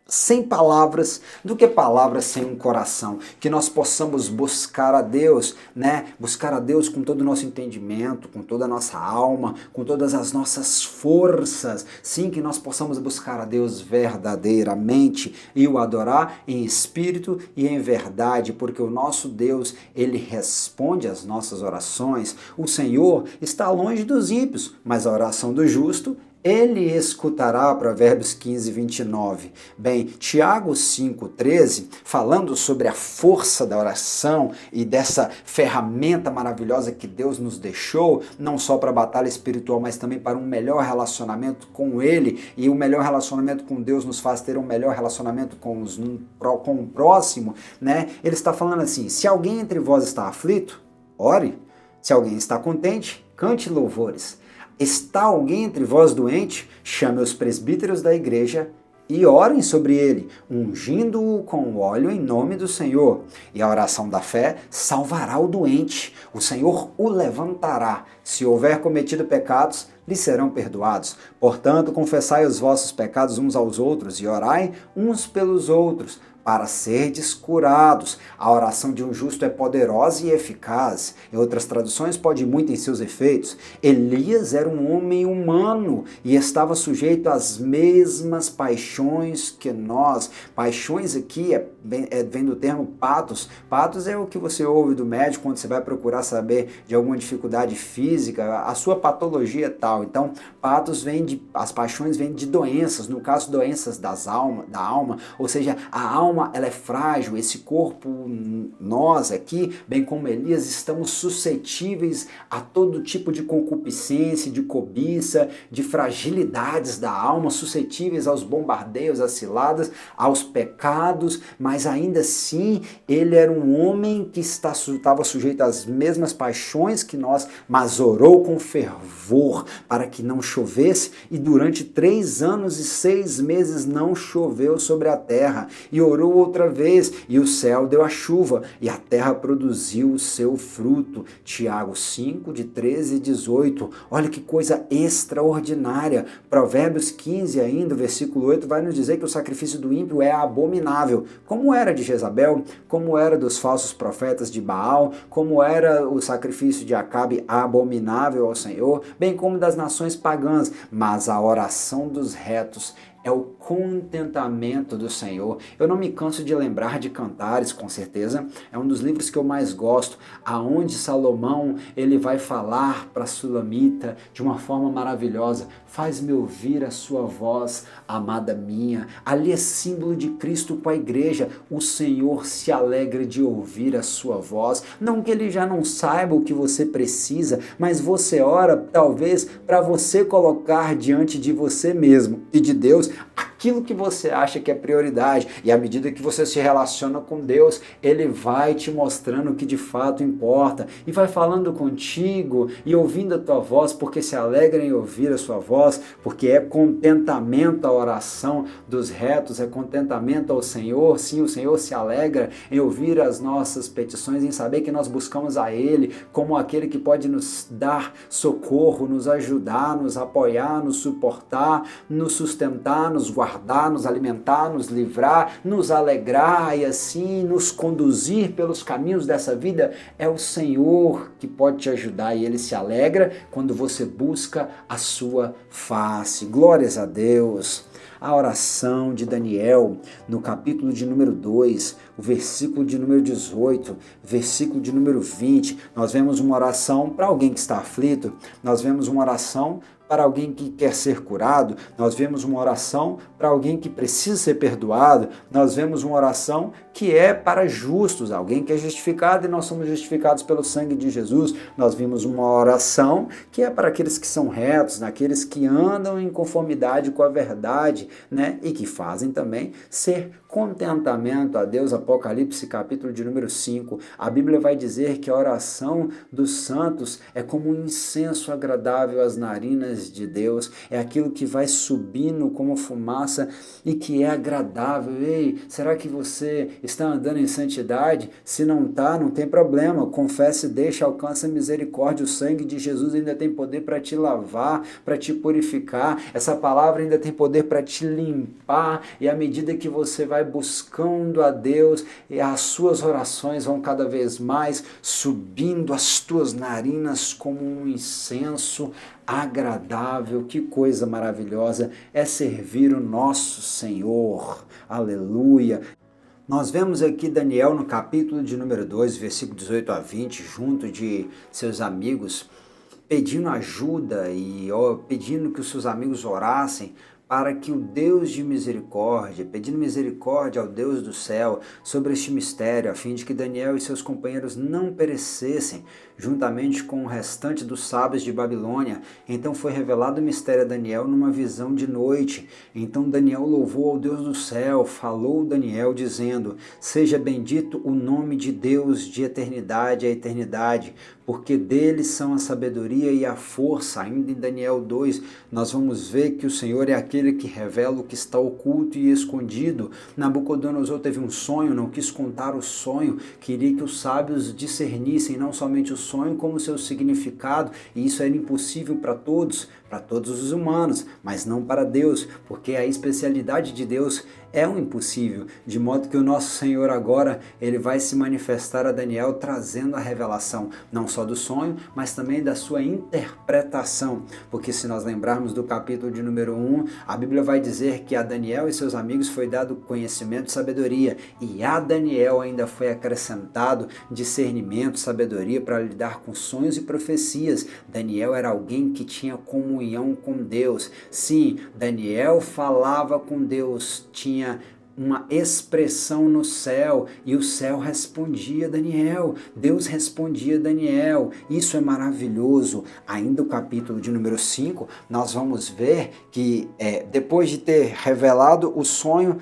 sem palavras do que palavras sem um coração. Que nós possamos buscar a Deus, né? Buscar a Deus com todo o nosso entendimento, com toda a nossa alma, com todas as nossas forças. Sim, que nós possamos buscar a Deus verdadeiramente e o adorar em espírito e em verdade, porque o nosso Deus, Ele responde às nossas orações. O Senhor está longe dos ímpios, mas a oração do justo Ele escutará. Provérbios 15, 29. Bem, Tiago 5,13, falando sobre a força da oração e dessa ferramenta maravilhosa que Deus nos deixou, não só para a batalha espiritual, mas também para um melhor relacionamento com Ele, e o melhor relacionamento com Deus nos faz ter um melhor relacionamento com o próximo, né? Ele está falando assim: se alguém entre vós está aflito, ore. Se alguém está contente, cante louvores. Está alguém entre vós doente? Chame os presbíteros da igreja e orem sobre ele, ungindo-o com óleo em nome do Senhor. E a oração da fé salvará o doente. O Senhor o levantará. Se houver cometido pecados, lhe serão perdoados. Portanto, confessai os vossos pecados uns aos outros e orai uns pelos outros, para serdes curados. A oração de um justo é poderosa e eficaz. Em outras traduções, pode ir muito em seus efeitos. Elias era um homem humano e estava sujeito às mesmas paixões que nós. Paixões aqui vem do termo patos. Patos é o que você ouve do médico quando você vai procurar saber de alguma dificuldade física, a sua patologia tal. Então, patos as paixões vêm de doenças, no caso, doenças da alma, ou seja, a alma ela é frágil, esse corpo, nós aqui, bem como Elias, estamos suscetíveis a todo tipo de concupiscência, de cobiça, de fragilidades da alma, suscetíveis aos bombardeios, às ciladas, aos pecados, mas ainda assim ele era um homem que estava sujeito às mesmas paixões que nós, mas orou com fervor para que não chovesse, e durante 3 anos e 6 meses não choveu sobre a terra, e orou outra vez, e o céu deu a chuva, e a terra produziu o seu fruto. Tiago 5, de 13 e 18. Olha que coisa extraordinária. Provérbios 15 ainda, versículo 8, vai nos dizer que o sacrifício do ímpio é abominável, como era de Jezabel, como era dos falsos profetas de Baal, como era o sacrifício de Acabe, abominável ao Senhor, bem como das nações pagãs, mas a oração dos retos é o contentamento do Senhor. Eu não me canso de lembrar de Cantares, com certeza, é um dos livros que eu mais gosto, aonde Salomão ele vai falar para a Sulamita de uma forma maravilhosa: faz-me ouvir a sua voz, amada minha. Ali é símbolo de Cristo com a igreja. O Senhor se alegra de ouvir a sua voz. Não que ele já não saiba o que você precisa, mas você ora talvez para você colocar diante de você mesmo e de Deus aquilo que você acha que é prioridade. E à medida que você se relaciona com Deus, Ele vai te mostrando o que de fato importa e vai falando contigo e ouvindo a tua voz, porque se alegra em ouvir a sua voz, porque é contentamento a oração dos retos, é contentamento ao Senhor. Sim, o Senhor se alegra em ouvir as nossas petições, em saber que nós buscamos a Ele como aquele que pode nos dar socorro, nos ajudar, nos apoiar, nos suportar, nos sustentar, nos guardar, nos alimentar, nos livrar, nos alegrar e assim nos conduzir pelos caminhos dessa vida. É o Senhor que pode te ajudar e Ele se alegra quando você busca a sua face. Glórias a Deus. A oração de Daniel, no capítulo de número 2, o versículo de número 18, versículo de número 20, nós vemos uma oração para alguém que está aflito, nós vemos uma oração para alguém que quer ser curado, nós vemos uma oração para alguém que precisa ser perdoado, nós vemos uma oração que é para justos, alguém que é justificado e nós somos justificados pelo sangue de Jesus. Nós vimos uma oração que é para aqueles que são retos, naqueles que andam em conformidade com a verdade, né? E que fazem também ser contentamento a Deus. Apocalipse capítulo de número 5, a Bíblia vai dizer que a oração dos santos é como um incenso agradável às narinas de Deus, é aquilo que vai subindo como fumaça e que é agradável. Ei, será que você está andando em santidade? Se não está, não tem problema, confesse, deixa, alcança misericórdia. O sangue de Jesus ainda tem poder para te lavar, para te purificar, essa palavra ainda tem poder para te limpar, e à medida que você vai buscando a Deus, e as suas orações vão cada vez mais subindo as tuas narinas como um incenso agradável. Que coisa maravilhosa é servir o nosso Senhor. Aleluia. Nós vemos aqui Daniel no capítulo de número 2, versículo 18 a 20, junto de seus amigos, pedindo ajuda e pedindo que os seus amigos orassem para que o Deus de misericórdia, pedindo misericórdia ao Deus do céu sobre este mistério, a fim de que Daniel e seus companheiros não perecessem, juntamente com o restante dos sábios de Babilônia. Então foi revelado o mistério a Daniel numa visão de noite. Então Daniel louvou ao Deus do céu, falou Daniel dizendo: seja bendito o nome de Deus de eternidade a eternidade, porque dele são a sabedoria e a força. Ainda em Daniel 2, nós vamos ver que o Senhor é aquele que revela o que está oculto e escondido. Nabucodonosor teve um sonho, não quis contar o sonho, queria que os sábios discernissem não somente o sonho, como seu significado, e isso era impossível para todos os humanos, mas não para Deus, porque a especialidade de Deus é o impossível, de modo que o nosso Senhor agora, ele vai se manifestar a Daniel trazendo a revelação, não só do sonho, mas também da sua interpretação, porque se nós lembrarmos do capítulo de número 1, a Bíblia vai dizer que a Daniel e seus amigos foi dado conhecimento e sabedoria, e a Daniel ainda foi acrescentado discernimento, sabedoria para lidar com sonhos e profecias. Daniel era alguém que tinha comunhão com Deus. Sim, Daniel falava com Deus, tinha uma expressão no céu, e o céu respondia a Daniel, Deus respondia a Daniel. Isso é maravilhoso. Ainda o capítulo de número 5, nós vamos ver que depois de ter revelado o sonho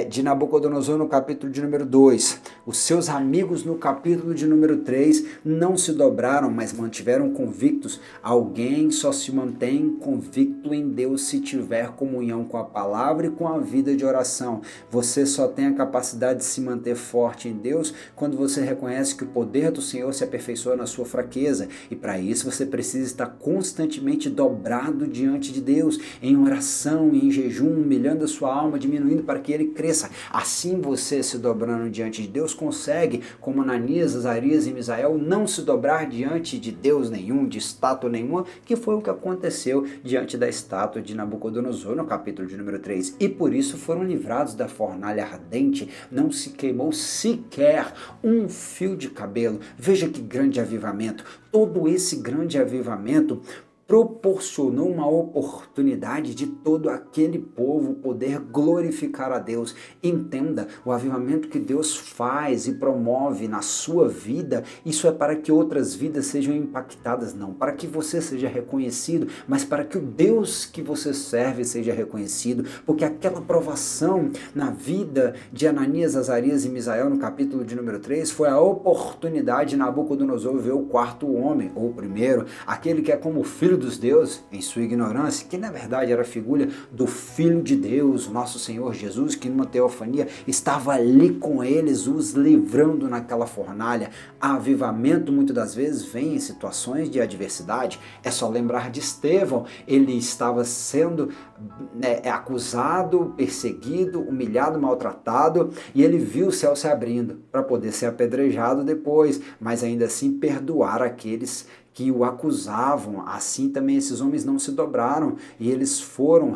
de Nabucodonosor no capítulo de número 2, os seus amigos no capítulo de número 3 não se dobraram, mas mantiveram convictos. Alguém só se mantém convicto em Deus se tiver comunhão com a palavra e com a vida de oração. Você só tem a capacidade de se manter forte em Deus quando você reconhece que o poder do Senhor se aperfeiçoa na sua fraqueza, e para isso você precisa estar constantemente dobrado diante de Deus, em oração e em jejum, humilhando a sua alma, diminuindo para que ele cresça. Assim você se dobrando diante de Deus consegue, como Ananias, Azarias e Misael, não se dobrar diante de Deus nenhum, de estátua nenhuma, que foi o que aconteceu diante da estátua de Nabucodonosor no capítulo de número 3. E por isso foram livrados da fornalha ardente, não se queimou sequer um fio de cabelo. Veja que grande avivamento. Todo esse grande avivamento proporcionou uma oportunidade de todo aquele povo poder glorificar a Deus. Entenda, o avivamento que Deus faz e promove na sua vida, isso é para que outras vidas sejam impactadas, não para que você seja reconhecido, mas para que o Deus que você serve seja reconhecido, porque aquela provação na vida de Ananias, Azarias e Misael no capítulo de número 3 foi a oportunidade de Nabucodonosor ver o quarto homem, ou o primeiro, aquele que é como filho dos deuses, em sua ignorância, que na verdade era a figura do Filho de Deus, nosso Senhor Jesus, que numa teofania estava ali com eles, os livrando naquela fornalha. Avivamento muitas das vezes vem em situações de adversidade. É só lembrar de Estevão, ele estava sendo acusado, perseguido, humilhado, maltratado, e ele viu o céu se abrindo para poder ser apedrejado depois, mas ainda assim perdoar aqueles que o acusavam. Assim também esses homens não se dobraram e eles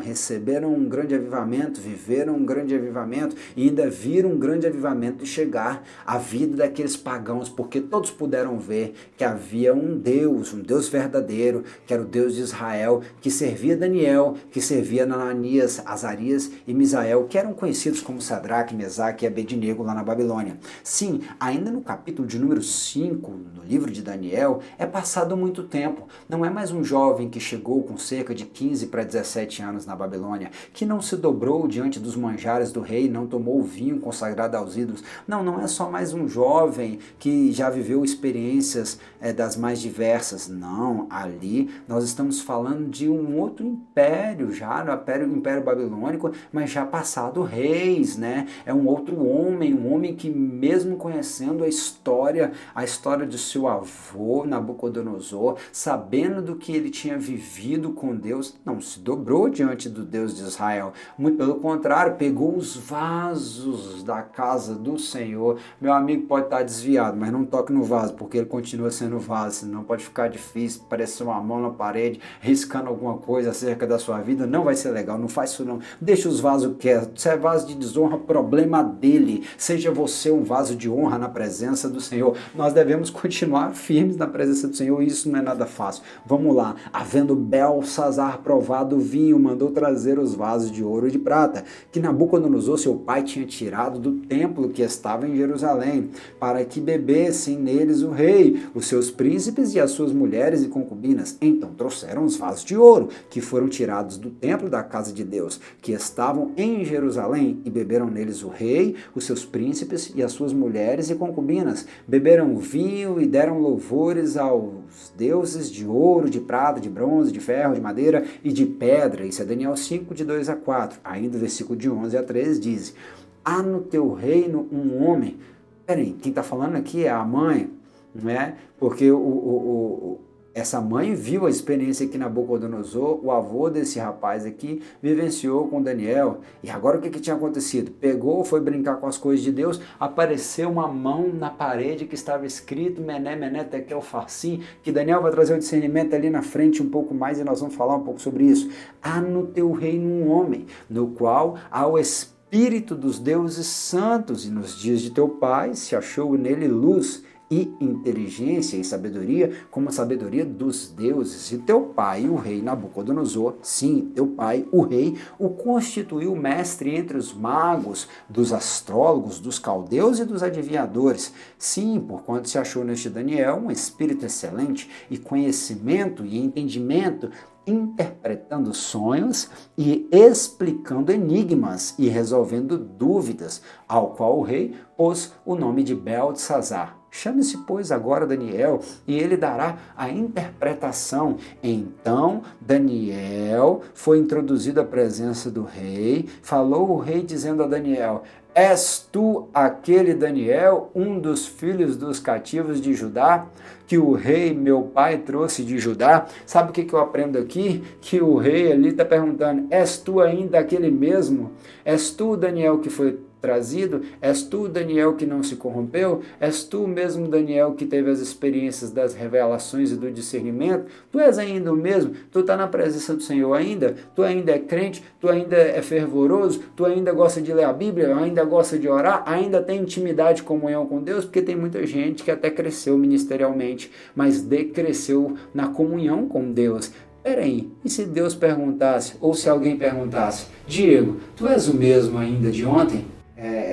receberam um grande avivamento, viveram um grande avivamento e ainda viram um grande avivamento chegar à vida daqueles pagãos, porque todos puderam ver que havia um Deus verdadeiro, que era o Deus de Israel, que servia Daniel, que servia Ananias, Azarias e Misael, que eram conhecidos como Sadraque, Mesaque e Abednego lá na Babilônia. Sim, ainda no capítulo de número 5, no livro de Daniel, é passado muito tempo. Não é mais um jovem que chegou com cerca de 15 para 17 anos na Babilônia, que não se dobrou diante dos manjares do rei, não tomou o vinho consagrado aos ídolos. Não é só mais um jovem que já viveu experiências das mais diversas. Não, ali nós estamos falando de um outro império, já no Império Babilônico, mas já passado reis, né? É um outro homem, um homem que mesmo conhecendo a história de seu avô, Nabucodonosor, sabendo do que ele tinha vivido com Deus, não se dobrou diante do Deus de Israel. Muito pelo contrário, pegou os vasos da casa do Senhor. Meu amigo pode estar desviado, mas não toque no vaso, porque ele continua sendo vaso, senão pode ficar difícil, parecer uma mão na parede, riscando alguma coisa acerca da sua vida. Não vai ser legal, não faz isso não. Deixa os vasos quietos. Se é vaso de desonra, problema dele. Seja você um vaso de honra na presença do Senhor. Nós devemos continuar firmes na presença do Senhor, isso não é nada fácil. Vamos lá. Havendo Belsazar provado o vinho, mandou trazer os vasos de ouro e de prata, que Nabucodonosor, seu pai, tinha tirado do templo que estava em Jerusalém, para que bebessem neles o rei, os seus príncipes e as suas mulheres e concubinas. Então trouxeram os vasos de ouro, que foram tirados do templo da casa de Deus, que estavam em Jerusalém, e beberam neles o rei, os seus príncipes e as suas mulheres e concubinas. Beberam o vinho e deram louvores aos deuses de ouro, de prata, de bronze, de ferro, de madeira e de pedra. Isso é Daniel 5, de 2 a 4. Ainda o versículo de 11 a 13 diz: há no teu reino um homem. Peraí, quem está falando aqui é a mãe, não é? Porque essa mãe viu a experiência que Nabucodonosor, o avô desse rapaz aqui, vivenciou com Daniel. E agora o que tinha acontecido? Pegou, foi brincar com as coisas de Deus, apareceu uma mão na parede que estava escrito Mené, Mené, Tekel, Farsim, que Daniel vai trazer o discernimento ali na frente um pouco mais e nós vamos falar um pouco sobre isso. Há no teu reino um homem, no qual há o Espírito dos deuses santos, e nos dias de teu pai se achou nele luz e inteligência e sabedoria, como a sabedoria dos deuses. E teu pai, o rei Nabucodonosor, sim, teu pai, o rei, o constituiu mestre entre os magos, dos astrólogos, dos caldeus e dos adivinhadores. Sim, porquanto se achou neste Daniel um espírito excelente e conhecimento e entendimento, interpretando sonhos e explicando enigmas e resolvendo dúvidas, ao qual o rei pôs o nome de Beltesazar. Chame-se, pois, agora Daniel, e ele dará a interpretação. Então, Daniel foi introduzido à presença do rei, falou o rei dizendo a Daniel: És tu aquele Daniel, um dos filhos dos cativos de Judá, que o rei meu pai trouxe de Judá? Sabe o que eu aprendo aqui? Que o rei ali está perguntando, és tu ainda aquele mesmo? És tu, Daniel, que foi trazido? És tu, Daniel, que não se corrompeu? És tu mesmo, Daniel, que teve as experiências das revelações e do discernimento? Tu és ainda o mesmo? Tu está na presença do Senhor ainda? Tu ainda é crente? Tu ainda é fervoroso? Tu ainda gosta de ler a Bíblia? Ainda gosta de orar? Ainda tem intimidade e comunhão com Deus? Porque tem muita gente que até cresceu ministerialmente, mas decresceu na comunhão com Deus. Peraí, e se Deus perguntasse, ou se alguém perguntasse, Diego, tu és o mesmo ainda de ontem?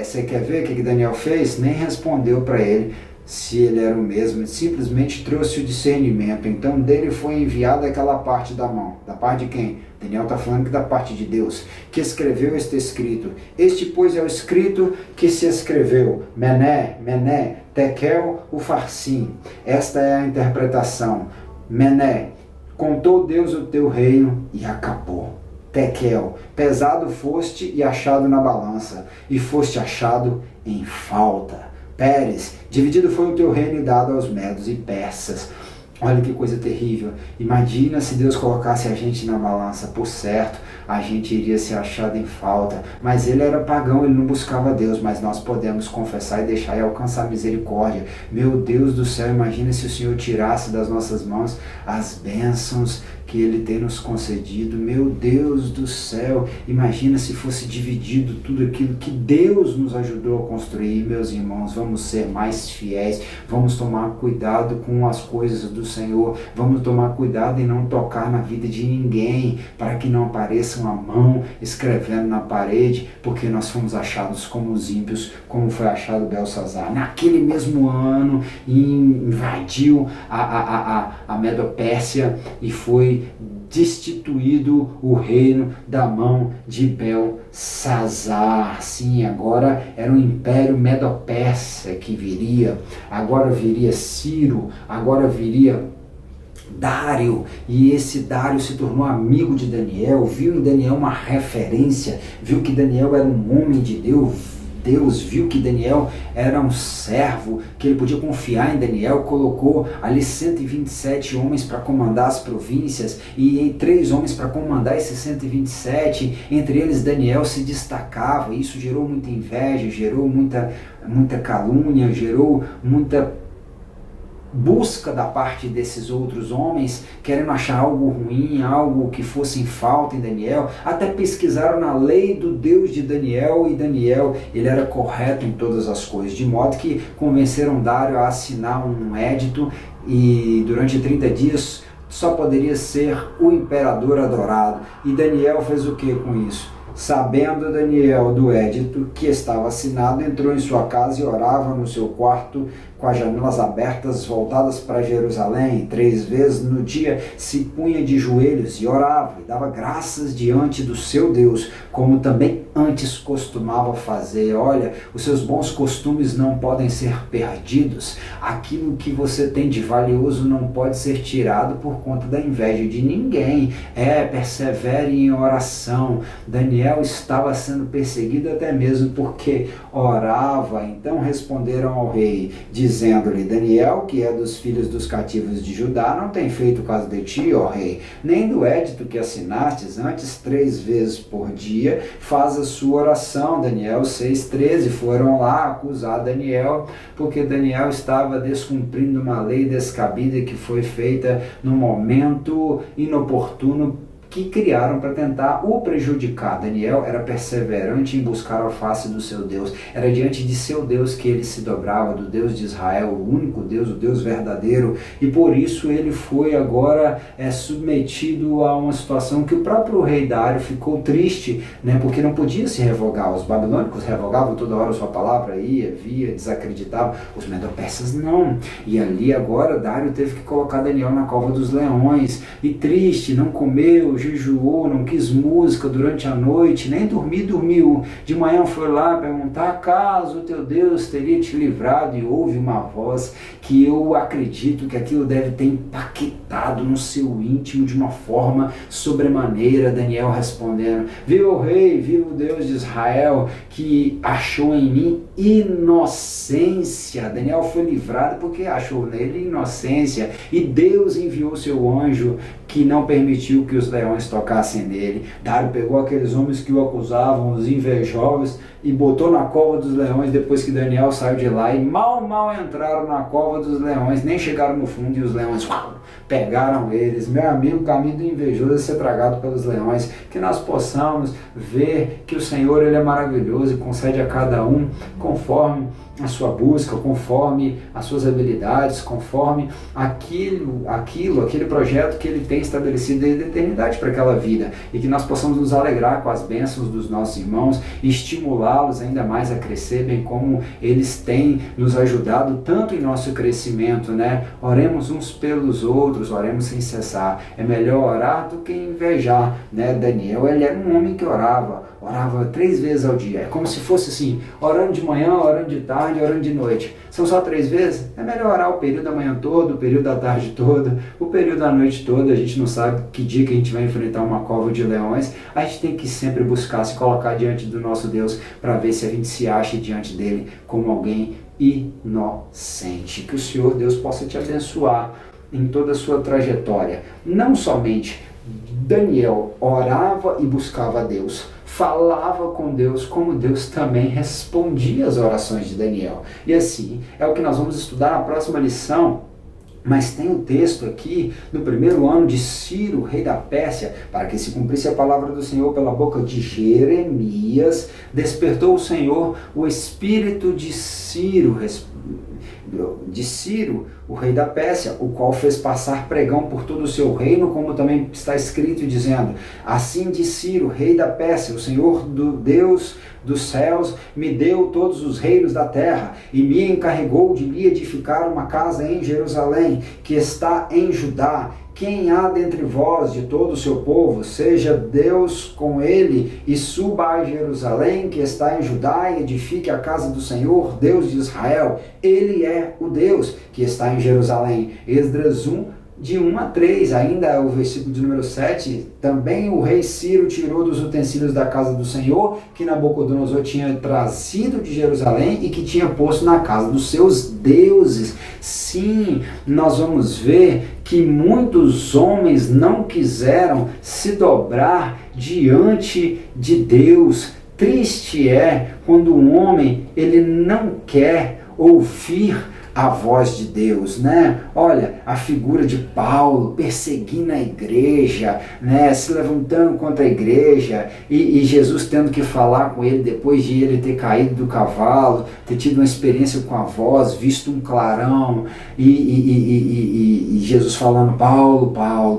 Você quer ver o que Daniel fez? Nem respondeu para ele se ele era o mesmo, ele simplesmente trouxe o discernimento. Então dele foi enviada aquela parte da mão. Da parte de quem? Daniel está falando que da parte de Deus, que escreveu este escrito. Este, pois, é o escrito que se escreveu. Mené, Mené, Tekel, Ufarsim. Esta é a interpretação. Mené, contou Deus o teu reino e acabou. Tekel, pesado foste e achado na balança, e foste achado em falta. Pérez, dividido foi o teu reino e dado aos medos e persas. Olha que coisa terrível. Imagina se Deus colocasse a gente na balança. Por certo, a gente iria ser achado em falta. Mas ele era pagão, ele não buscava Deus. Mas nós podemos confessar e deixar e alcançar misericórdia. Meu Deus do céu, imagina se o Senhor tirasse das nossas mãos as bênçãos que ele tem nos concedido. Meu Deus do céu, imagina se fosse dividido tudo aquilo que Deus nos ajudou a construir. Meus irmãos, vamos ser mais fiéis, vamos tomar cuidado com as coisas do Senhor, vamos tomar cuidado em não tocar na vida de ninguém, para que não apareça uma mão escrevendo na parede, porque nós fomos achados como os ímpios, como foi achado Belsazar. Naquele mesmo ano, invadiu a Medopérsia e foi destituído o reino da mão de Belsazar. Sim, agora era o Império Medo-Persa que viria, agora viria Ciro, agora viria Dário, e esse Dário se tornou amigo de Daniel, viu em Daniel uma referência, viu que Daniel era um homem de Deus viu que Daniel era um servo, que ele podia confiar em Daniel, colocou ali 127 homens para comandar as províncias e 3 homens para comandar esses 127, entre eles Daniel se destacava. Isso gerou muita inveja, gerou muita calúnia, gerou muita busca da parte desses outros homens, querendo achar algo ruim, algo que fosse em falta em Daniel. Até pesquisaram na lei do Deus de Daniel, e Daniel, ele era correto em todas as coisas, de modo que convenceram Dário a assinar um edito, e durante 30 dias só poderia ser o imperador adorado. E Daniel fez o que com isso? Sabendo Daniel do edito que estava assinado, entrou em sua casa e orava no seu quarto com as janelas abertas voltadas para Jerusalém. 3 vezes no dia se punha de joelhos e orava e dava graças diante do seu Deus, como também antes costumava fazer. Olha, os seus bons costumes não podem ser perdidos. Aquilo que você tem de valioso não pode ser tirado por conta da inveja de ninguém. Persevere em oração. Daniel estava sendo perseguido até mesmo porque orava. Então responderam ao rei, dizendo-lhe: Daniel, que é dos filhos dos cativos de Judá, não tem feito caso de ti, ó rei, nem do edito que assinastes. Antes 3 vezes por dia faz a sua oração. Daniel 6:13. Foram lá acusar Daniel, porque Daniel estava descumprindo uma lei descabida que foi feita no momento inoportuno que criaram para tentar o prejudicar. Daniel era perseverante em buscar a face do seu Deus. Era diante de seu Deus que ele se dobrava, do Deus de Israel, o único Deus, o Deus verdadeiro, e por isso ele foi agora submetido a uma situação que o próprio rei Dário ficou triste, porque não podia se revogar. Os babilônicos revogavam toda hora a sua palavra, ia, via, desacreditavam. Os medo-persas não. E ali agora Dário teve que colocar Daniel na cova dos leões, e triste, não comeu, jejuou, não quis música durante a noite, nem dormiu. De manhã foi lá perguntar, acaso o teu Deus teria te livrado, e ouve uma voz que eu acredito que aquilo deve ter impactado no seu íntimo de uma forma sobremaneira. Daniel respondendo, viva o rei, viva o Deus de Israel, que achou em mim inocência. Daniel foi livrado porque achou nele inocência, e Deus enviou seu anjo que não permitiu que os leões tocassem nele. Dário pegou aqueles homens que o acusavam, os invejosos, e botou na cova dos leões depois que Daniel saiu de lá, e mal entraram na cova dos leões, nem chegaram no fundo, e os leões pegaram eles. Meu amigo, o caminho do invejoso é ser tragado pelos leões. Que nós possamos ver que o Senhor, Ele é maravilhoso e concede a cada um conforme a sua busca, conforme as suas habilidades, conforme aquele projeto que Ele tem estabelecido desde a eternidade para aquela vida, e que nós possamos nos alegrar com as bênçãos dos nossos irmãos e estimulá-los ainda mais a crescer, bem como eles têm nos ajudado tanto em nosso crescimento, né? Oremos uns pelos outros, oremos sem cessar. É melhor orar do que invejar, né? Daniel, ele era um homem que orava 3 vezes ao dia. É como se fosse assim, orando de manhã, orando de tarde, orando de noite. São só 3 vezes? É melhor orar o período da manhã todo, o período da tarde todo, o período da noite toda. A gente não sabe que dia que a gente vai enfrentar uma cova de leões. A gente tem que sempre buscar se colocar diante do nosso Deus para ver se a gente se acha diante dele como alguém inocente. Que o Senhor Deus possa te abençoar em toda a sua trajetória. Não somente Daniel orava e buscava a Deus, falava com Deus, como Deus também respondia às orações de Daniel. E assim, é o que nós vamos estudar na próxima lição. Mas tem um texto aqui, no primeiro ano de Ciro, rei da Pérsia, para que se cumprisse a palavra do Senhor pela boca de Jeremias, despertou o Senhor o espírito de Ciro, o rei da Pérsia, o qual fez passar pregão por todo o seu reino, como também está escrito, dizendo, assim diz Ciro, rei da Pérsia, o Senhor do Deus dos céus me deu todos os reinos da terra, e me encarregou de lhe edificar uma casa em Jerusalém, que está em Judá. Quem há dentre vós de todo o seu povo, seja Deus com ele, e suba a Jerusalém, que está em Judá, e edifique a casa do Senhor, Deus de Israel. Ele é o Deus que está em Jerusalém. Esdras 1, de 1 a 3, ainda o versículo de número 7, também o rei Ciro tirou dos utensílios da casa do Senhor, que Nabucodonosor tinha trazido de Jerusalém e que tinha posto na casa dos seus deuses. Sim, nós vamos ver que muitos homens não quiseram se dobrar diante de Deus. Triste é quando um homem ele não quer ouvir a voz de Deus, né? Olha, a figura de Paulo perseguindo a igreja, né? Se levantando contra a igreja, e Jesus tendo que falar com ele depois de ele ter caído do cavalo, ter tido uma experiência com a voz, visto um clarão, e Jesus falando, Paulo,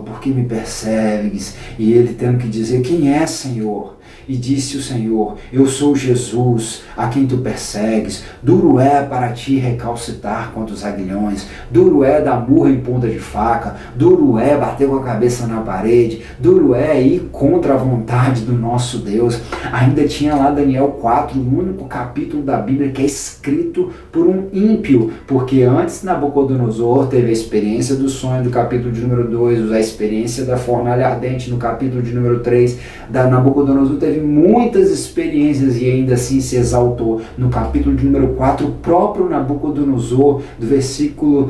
por que me persegues? E ele tendo que dizer, quem é, Senhor? E disse o Senhor, eu sou Jesus, a quem tu persegues. Duro é para ti recalcitar contra os aguilhões, duro é dar murro em ponta de faca, duro é bater com a cabeça na parede, duro é ir contra a vontade do nosso Deus. Ainda tinha lá Daniel 4, o único capítulo da Bíblia que é escrito por um ímpio, porque antes Nabucodonosor teve a experiência do sonho do capítulo de número 2, a experiência da fornalha ardente no capítulo de número 3, Nabucodonosor teve muitas experiências e ainda assim se exaltou. No capítulo de número 4, o próprio Nabucodonosor, do versículo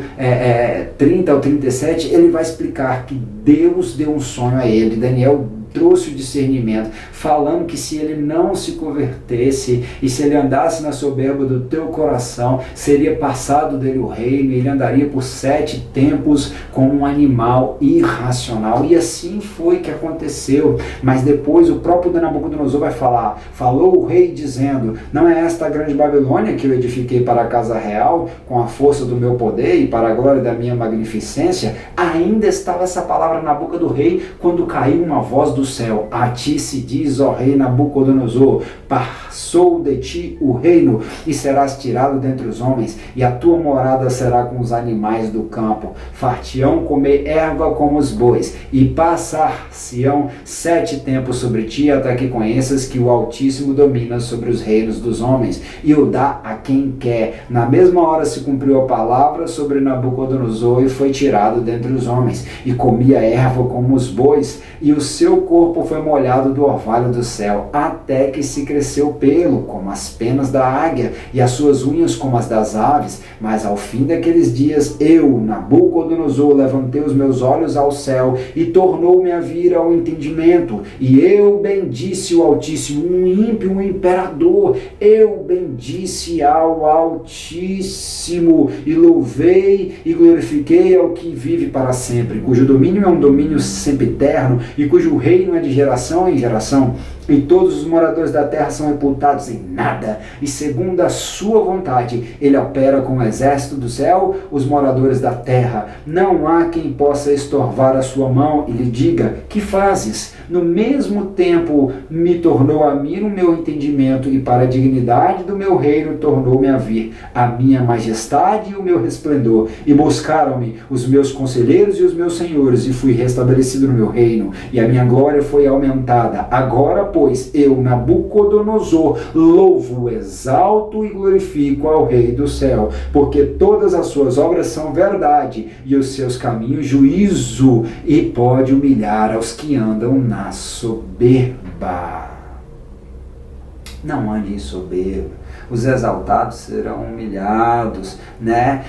30 ao 37, ele vai explicar que Deus deu um sonho a ele. Daniel trouxe o discernimento, falando que se ele não se convertesse e se ele andasse na soberba do teu coração, seria passado dele o reino, e ele andaria por 7 tempos como um animal irracional. E assim foi que aconteceu. Mas depois o próprio Nabucodonosor vai falar, falou o rei dizendo, não é esta a grande Babilônia que eu edifiquei para a casa real, com a força do meu poder e para a glória da minha magnificência? Ainda estava essa palavra na boca do rei, quando caiu uma voz do do céu. A ti se diz, ó rei Nabucodonosor, passou de ti o reino, e serás tirado dentre os homens, e a tua morada será com os animais do campo. Far-te-ão comer erva como os bois, e passar-se-ão 7 tempos sobre ti, até que conheças que o Altíssimo domina sobre os reinos dos homens, e o dá a quem quer. Na mesma hora se cumpriu a palavra sobre Nabucodonosor, e foi tirado dentre os homens, e comia erva como os bois, e o seu corpo foi molhado do orvalho do céu, até que se cresceu pelo, como as penas da águia, e as suas unhas como as das aves. Mas ao fim daqueles dias, eu, Nabucodonosor, levantei os meus olhos ao céu, e tornou-me a vir ao entendimento, e eu bendisse o Altíssimo, um ímpio, um imperador, eu bendisse ao Altíssimo, e louvei e glorifiquei ao que vive para sempre, cujo domínio é um domínio sempiterno, e cujo reino é de geração em geração, e todos os moradores da terra são reputados em nada, e segundo a sua vontade, ele opera com o exército do céu, os moradores da terra. Não há quem possa estorvar a sua mão e lhe diga, que fazes? No mesmo tempo me tornou a mim o meu entendimento, e para a dignidade do meu reino tornou-me a vir a minha majestade e o meu resplendor, e buscaram-me os meus conselheiros e os meus senhores, e fui restabelecido no meu reino, e a minha glória foi aumentada. Agora, pois, eu, Nabucodonosor, louvo, exalto e glorifico ao Rei do céu, porque todas as suas obras são verdade, e os seus caminhos juízo, e pode humilhar aos que andam na soberba. Não ande em soberba. Os exaltados serão humilhados, né?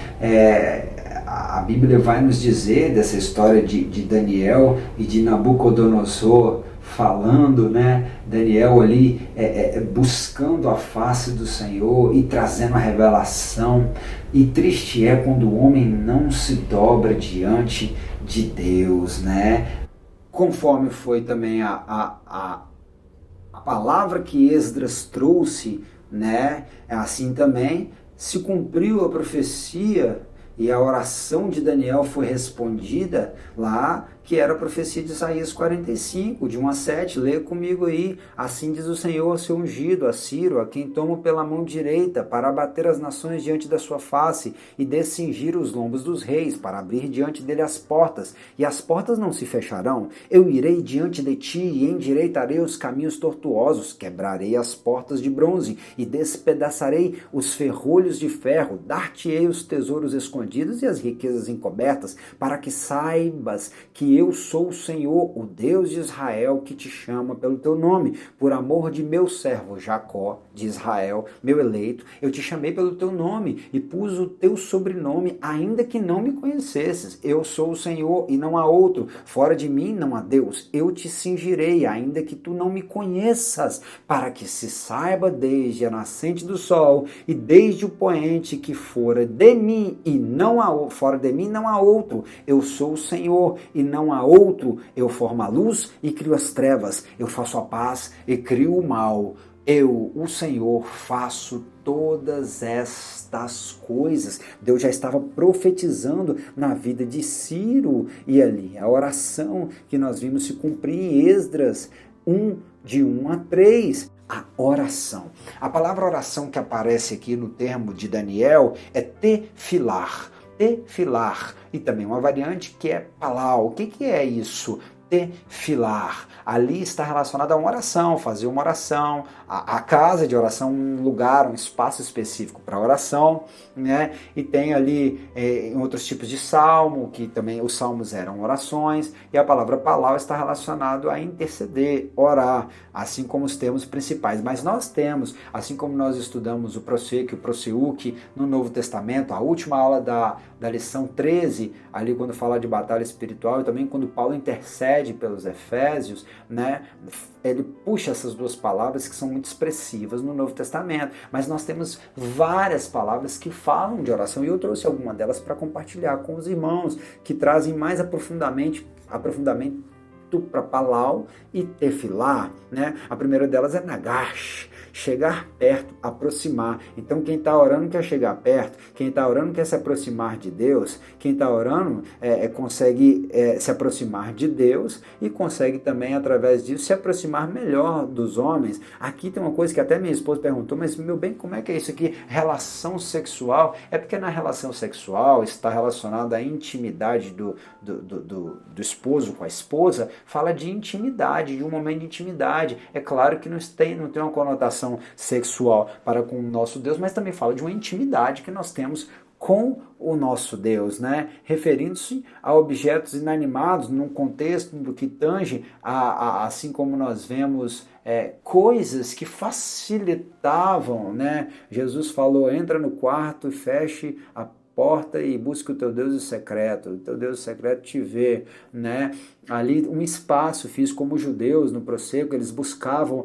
A Bíblia vai nos dizer dessa história de Daniel e de Nabucodonosor, falando, né? Daniel ali buscando a face do Senhor e trazendo a revelação. E triste é quando o homem não se dobra diante de Deus, né? Conforme foi também a palavra que Esdras trouxe, né? Assim também se cumpriu a profecia e a oração de Daniel foi respondida lá, que era a profecia de Isaías 45, de 1 a 7, lê comigo aí. Assim diz o Senhor ao seu ungido, a Ciro, a quem tomo pela mão direita, para abater as nações diante da sua face, e descingir os lombos dos reis, para abrir diante dele as portas, e as portas não se fecharão. Eu irei diante de ti, e endireitarei os caminhos tortuosos, quebrarei as portas de bronze, e despedaçarei os ferrolhos de ferro, dar-te-ei os tesouros escondidos e as riquezas encobertas, para que saibas que eu sou o Senhor, o Deus de Israel, que te chama pelo teu nome. Por amor de meu servo Jacó, de Israel, meu eleito, eu te chamei pelo teu nome e pus o teu sobrenome, ainda que não me conhecesses. Eu sou o Senhor e não há outro. Fora de mim não há Deus. Eu te cingirei, ainda que tu não me conheças, para que se saiba desde a nascente do sol e desde o poente que fora de mim e não há fora de mim não há outro. Eu sou o Senhor e não há outro. Eu formo a luz e crio as trevas. Eu faço a paz e crio o mal. Eu, o Senhor, faço todas estas coisas. Deus já estava profetizando na vida de Ciro, e ali a oração que nós vimos se cumprir em Esdras 1, de 1 a 3. A oração. A palavra oração que aparece aqui no termo de Daniel é tefilar. Tefilar. E também uma variante que é palau. O que é isso? Tefilar. Ali está relacionado a uma oração, fazer uma oração, a casa de oração, um lugar, um espaço específico para oração, né? E tem ali outros tipos de salmo, que também os salmos eram orações, e a palavra palau está relacionado a interceder, orar, assim como os termos principais. Mas nós temos, assim como nós estudamos o Proseuque, o Proseuque no Novo Testamento, a última aula da lição 13, ali quando fala de batalha espiritual, e também quando Paulo intercede pelos Efésios, né? Ele puxa essas duas palavras que são muito expressivas no Novo Testamento, mas nós temos várias palavras que falam de oração, e eu trouxe alguma delas para compartilhar com os irmãos, que trazem mais aprofundamento para palau e tefilar, né? A primeira delas é nagash, chegar perto, aproximar. Então quem está orando quer chegar perto, quem está orando quer se aproximar de Deus, quem está orando consegue se aproximar de Deus e consegue também, através disso, se aproximar melhor dos homens. Aqui tem uma coisa que até minha esposa perguntou, mas meu bem, como é que é isso aqui? Relação sexual? É porque na relação sexual está relacionada à intimidade do esposo com a esposa, fala de intimidade, de um momento de intimidade. É claro que não tem uma conotação sexual para com o nosso Deus, mas também fala de uma intimidade que nós temos com o nosso Deus, né? Referindo-se a objetos inanimados num contexto do que tange assim como nós vemos coisas que facilitavam, né? Jesus falou, entra no quarto e feche a porta e busca o teu Deus em secreto, o teu Deus em secreto te vê, né? Ali um espaço físico, como os judeus no prosseco, eles buscavam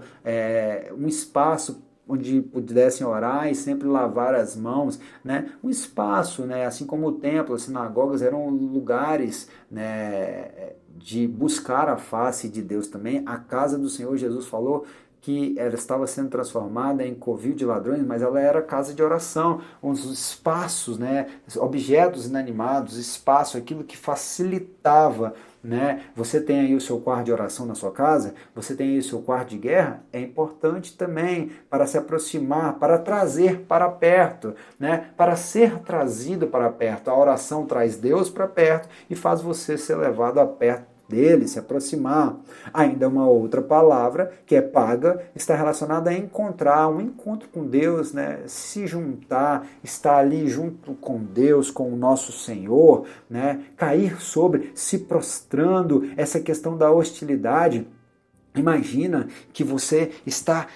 um espaço onde pudessem orar e sempre lavar as mãos, né? Um espaço, né? Assim como o templo, as sinagogas eram lugares, né, de buscar a face de Deus também. A casa do Senhor, Jesus falou que ela estava sendo transformada em covil de ladrões, mas ela era casa de oração, os espaços, né, objetos inanimados, espaço, aquilo que facilitava, né? Você tem aí o seu quarto de oração na sua casa, você tem aí o seu quarto de guerra, é importante também para se aproximar, para trazer para perto, né? Para ser trazido para perto. A oração traz Deus para perto e faz você ser levado a perto dele, se aproximar. Ainda uma outra palavra que é paga, está relacionada a encontrar, um encontro com Deus, né? Se juntar, estar ali junto com Deus, com o nosso Senhor, né? Cair sobre, se prostrando, essa questão da hostilidade. Imagina que você está...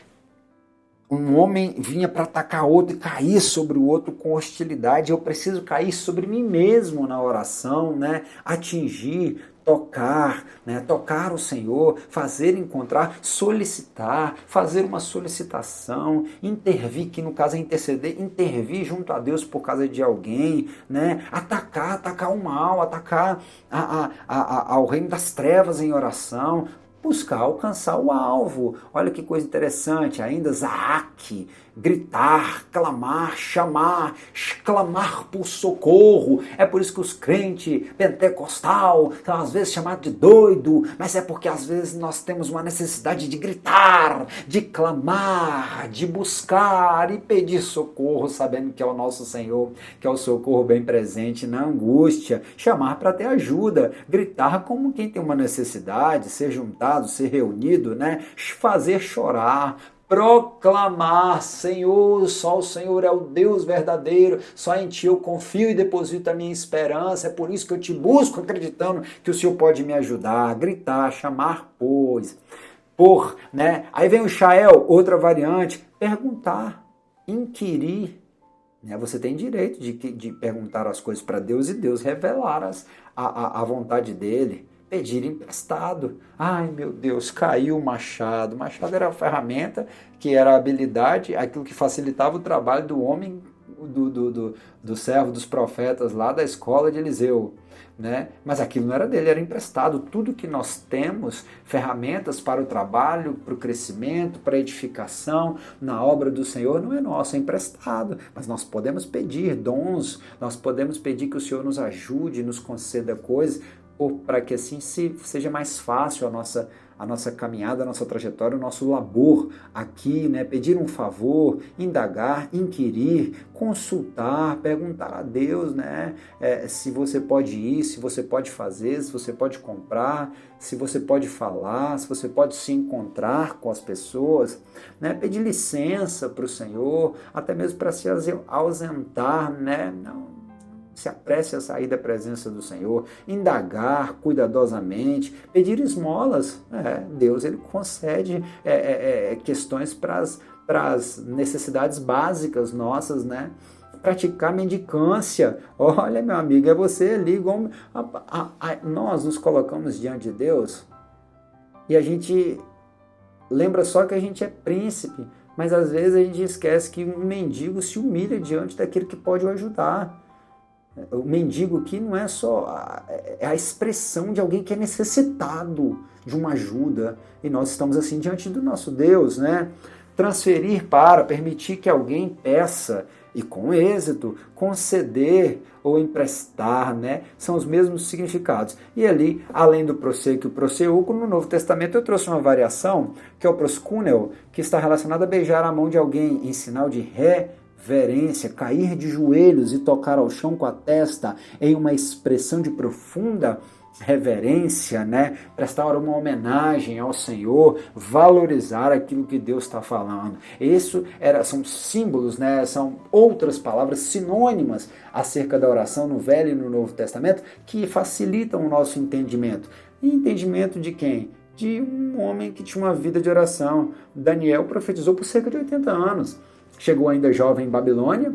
Um homem vinha para atacar outro e cair sobre o outro com hostilidade. Eu preciso cair sobre mim mesmo na oração, né? Atingir, tocar, né? Tocar o Senhor, fazer encontrar, solicitar, fazer uma solicitação, intervir, que no caso é interceder, intervir junto a Deus por causa de alguém, né? Atacar o mal, atacar ao reino das trevas em oração, buscar alcançar o alvo. Olha que coisa interessante, ainda Zaak, gritar, clamar, chamar, clamar por socorro. É por isso que os crentes pentecostal são às vezes chamados de doido, mas é porque às vezes nós temos uma necessidade de gritar, de clamar, de buscar e pedir socorro, sabendo que é o nosso Senhor, que é o socorro bem presente na angústia, chamar para ter ajuda, gritar como quem tem uma necessidade, ser juntado, ser reunido, né? Fazer chorar, proclamar, Senhor, só o Senhor é o Deus verdadeiro, só em Ti eu confio e deposito a minha esperança, é por isso que eu Te busco acreditando que o Senhor pode me ajudar, gritar, chamar, por, né? Aí vem o Shael, outra variante, perguntar, inquirir, né? Você tem direito de perguntar as coisas para Deus e Deus revelar a vontade dEle. Pedir emprestado. Ai, meu Deus, caiu o machado. O machado era a ferramenta, que era a habilidade, aquilo que facilitava o trabalho do homem, do servo dos profetas lá da escola de Eliseu, né? Mas aquilo não era dele, era emprestado. Tudo que nós temos, ferramentas para o trabalho, para o crescimento, para a edificação, na obra do Senhor, não é nosso, é emprestado. Mas nós podemos pedir dons, nós podemos pedir que o Senhor nos ajude, nos conceda coisas, para que assim seja mais fácil a nossa caminhada, a nossa trajetória, o nosso labor aqui, né? Pedir um favor, indagar, inquirir, consultar, perguntar a Deus, né? Se você pode ir, se você pode fazer, se você pode comprar, se você pode falar, se você pode se encontrar com as pessoas, né? Pedir licença para o Senhor, até mesmo para se ausentar, né? Não se apresse a sair da presença do Senhor, indagar cuidadosamente, pedir esmolas. Deus ele concede questões para as necessidades básicas nossas, né? Praticar mendicância. Olha, meu amigo, é você ali. Nós nos colocamos diante de Deus e a gente lembra só que a gente é príncipe, mas às vezes a gente esquece que um mendigo se humilha diante daquele que pode o ajudar. O mendigo aqui não é só a expressão de alguém que é necessitado de uma ajuda, e nós estamos assim diante do nosso Deus, né? transferir permitir que alguém peça e, com êxito, conceder ou emprestar, né? São os mesmos significados. E ali, além do prossequio e proseuco, no Novo Testamento eu trouxe uma variação, que é o proscúneo, que está relacionado a beijar a mão de alguém em sinal de reverência, cair de joelhos e tocar ao chão com a testa em uma expressão de profunda reverência, né? Prestar uma homenagem ao Senhor, valorizar aquilo que Deus está falando. Isso são símbolos, né? São outras palavras sinônimas acerca da oração no Velho e no Novo Testamento que facilitam o nosso entendimento. E entendimento de quem? De um homem que tinha uma vida de oração. Daniel profetizou por cerca de 80 anos. Chegou ainda jovem em Babilônia,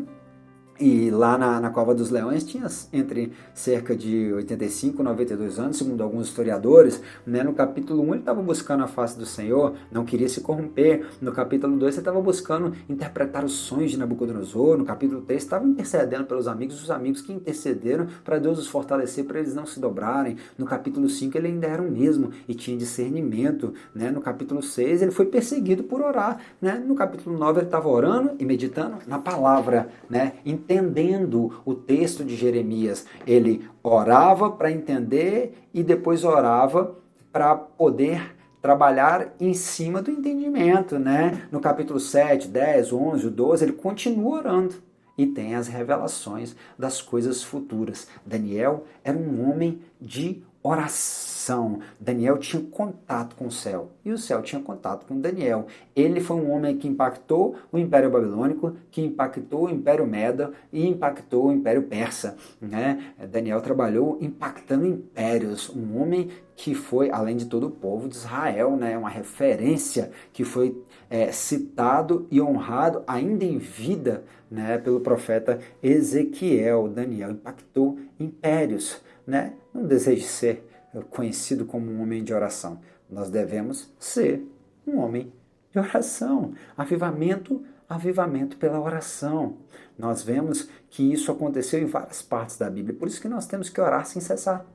e lá na Cova dos Leões tinha entre cerca de 85 e 92 anos, segundo alguns historiadores, né? No capítulo 1 ele estava buscando a face do Senhor, não queria se corromper. No capítulo 2 ele estava buscando interpretar os sonhos de Nabucodonosor. No capítulo 3 estava intercedendo pelos amigos, os amigos que intercederam para Deus os fortalecer, para eles não se dobrarem. No capítulo 5 ele ainda era o mesmo e tinha discernimento, né? No capítulo 6 ele foi perseguido por orar, né? No capítulo 9 ele estava orando e meditando na palavra, né? Entendendo o texto de Jeremias. Ele orava para entender e depois orava para poder trabalhar em cima do entendimento, né? No capítulo 7, 10, 11, 12, ele continua orando e tem as revelações das coisas futuras. Daniel era um homem de oração. Daniel tinha contato com o céu e o céu tinha contato com Daniel. Ele foi um homem que impactou o Império Babilônico, que impactou o Império Meda e impactou o Império Persa, né? Daniel trabalhou impactando impérios, um homem que foi, além de todo o povo de Israel, né? Uma referência que foi citado e honrado ainda em vida, né? Pelo profeta Ezequiel. Daniel impactou impérios, né? Não deseje ser conhecido como um homem de oração. Nós devemos ser um homem de oração. Avivamento pela oração. Nós vemos que isso aconteceu em várias partes da Bíblia. Por isso que nós temos que orar sem cessar.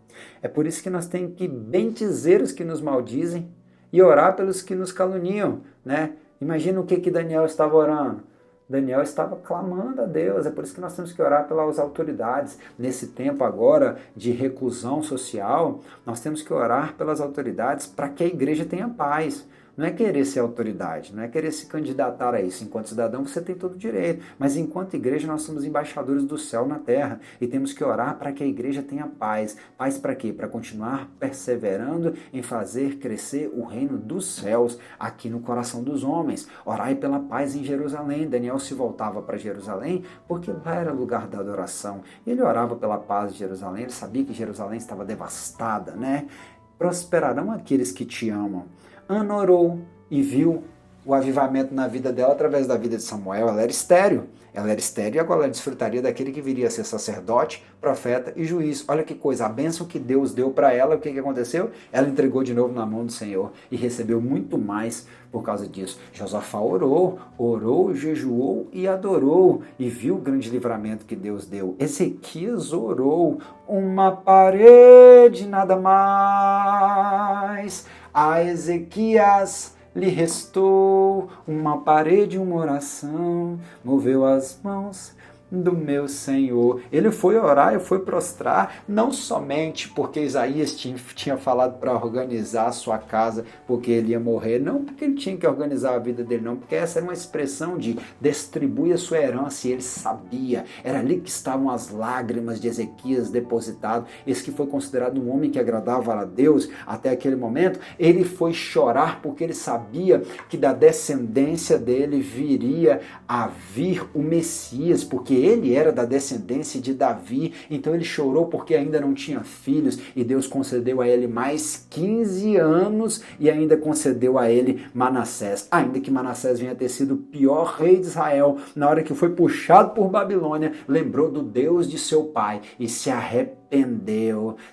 É por isso que nós temos que bendizer os que nos maldizem e orar pelos que nos caluniam, né? Imagina o que Daniel estava orando. Daniel estava clamando a Deus. É por isso que nós temos que orar pelas autoridades. Nesse tempo agora de reclusão social, nós temos que orar pelas autoridades para que a igreja tenha paz. Não é querer ser autoridade, não é querer se candidatar a isso. Enquanto cidadão você tem todo o direito, mas enquanto igreja nós somos embaixadores do céu na terra e temos que orar para que a igreja tenha paz. Paz para quê? Para continuar perseverando em fazer crescer o reino dos céus aqui no coração dos homens. Orai pela paz em Jerusalém. Daniel se voltava para Jerusalém porque lá era lugar da adoração. Ele orava pela paz de Jerusalém, ele sabia que Jerusalém estava devastada, né? Prosperarão aqueles que te amam. Ana orou e viu o avivamento na vida dela através da vida de Samuel. Ela era estéril e agora ela desfrutaria daquele que viria a ser sacerdote, profeta e juiz. Olha que coisa, a bênção que Deus deu para ela, o que aconteceu? Ela entregou de novo na mão do Senhor e recebeu muito mais por causa disso. Josafá orou, jejuou e adorou e viu o grande livramento que Deus deu. Ezequias orou, uma parede, nada mais. A Ezequias lhe restou uma parede, uma oração, moveu as mãos do meu Senhor. Ele foi orar e foi prostrar, não somente porque Isaías tinha falado para organizar a sua casa, porque ele ia morrer, não porque ele tinha que organizar a vida dele, não, porque essa era uma expressão de distribui a sua herança, e ele sabia, era ali que estavam as lágrimas de Ezequias depositado. Esse que foi considerado um homem que agradava a Deus até aquele momento, ele foi chorar porque ele sabia que da descendência dele viria a vir o Messias, porque ele era da descendência de Davi. Então ele chorou porque ainda não tinha filhos e Deus concedeu a ele mais 15 anos e ainda concedeu a ele Manassés. Ainda que Manassés venha a ter sido o pior rei de Israel, na hora que foi puxado por Babilônia, lembrou do Deus de seu pai e se arrependeu.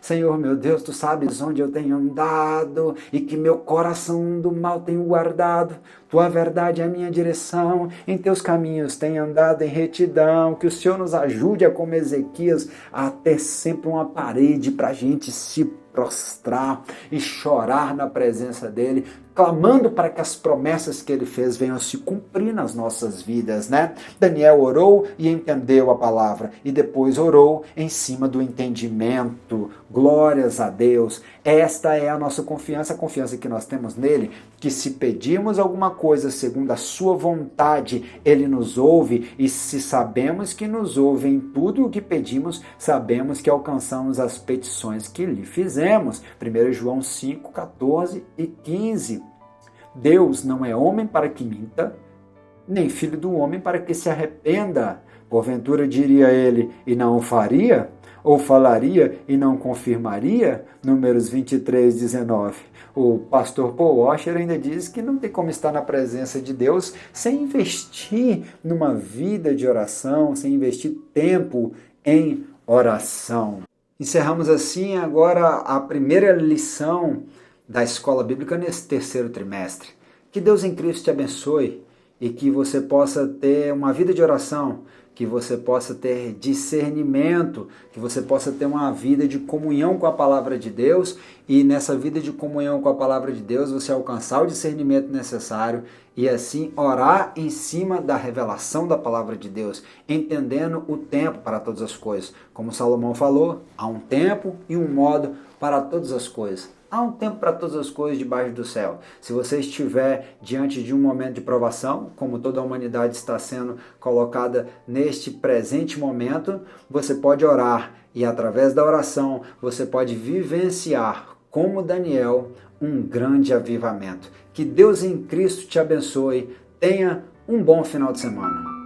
Senhor meu Deus, tu sabes onde eu tenho andado e que meu coração do mal tenho guardado. Tua verdade é a minha direção, em teus caminhos tenho andado em retidão. Que o Senhor nos ajude a, como Ezequias, a ter sempre uma parede para a gente se prostrar e chorar na presença dele, clamando para que as promessas que ele fez venham a se cumprir nas nossas vidas, né? Daniel orou e entendeu a palavra, e depois orou em cima do entendimento. Glórias a Deus. Esta é a nossa confiança, a confiança que nós temos nele, que se pedirmos alguma coisa segundo a sua vontade, ele nos ouve, e se sabemos que nos ouve em tudo o que pedimos, sabemos que alcançamos as petições que lhe fizemos. 1 João 5, 14 e 15. Deus não é homem para que minta, nem filho do homem para que se arrependa. Porventura diria ele e não o faria? Ou falaria e não confirmaria? Números 23, 19. O pastor Paul Washer ainda diz que não tem como estar na presença de Deus sem investir numa vida de oração, sem investir tempo em oração. Encerramos assim agora a primeira lição da Escola Bíblica nesse terceiro trimestre. Que Deus em Cristo te abençoe e que você possa ter uma vida de oração, que você possa ter discernimento, que você possa ter uma vida de comunhão com a palavra de Deus, e nessa vida de comunhão com a palavra de Deus você alcançar o discernimento necessário e assim orar em cima da revelação da palavra de Deus, entendendo o tempo para todas as coisas. Como Salomão falou, há um tempo e um modo para todas as coisas. Há um tempo para todas as coisas debaixo do céu. Se você estiver diante de um momento de provação, como toda a humanidade está sendo colocada neste presente momento, você pode orar e através da oração você pode vivenciar, como Daniel, um grande avivamento. Que Deus em Cristo te abençoe. Tenha um bom final de semana.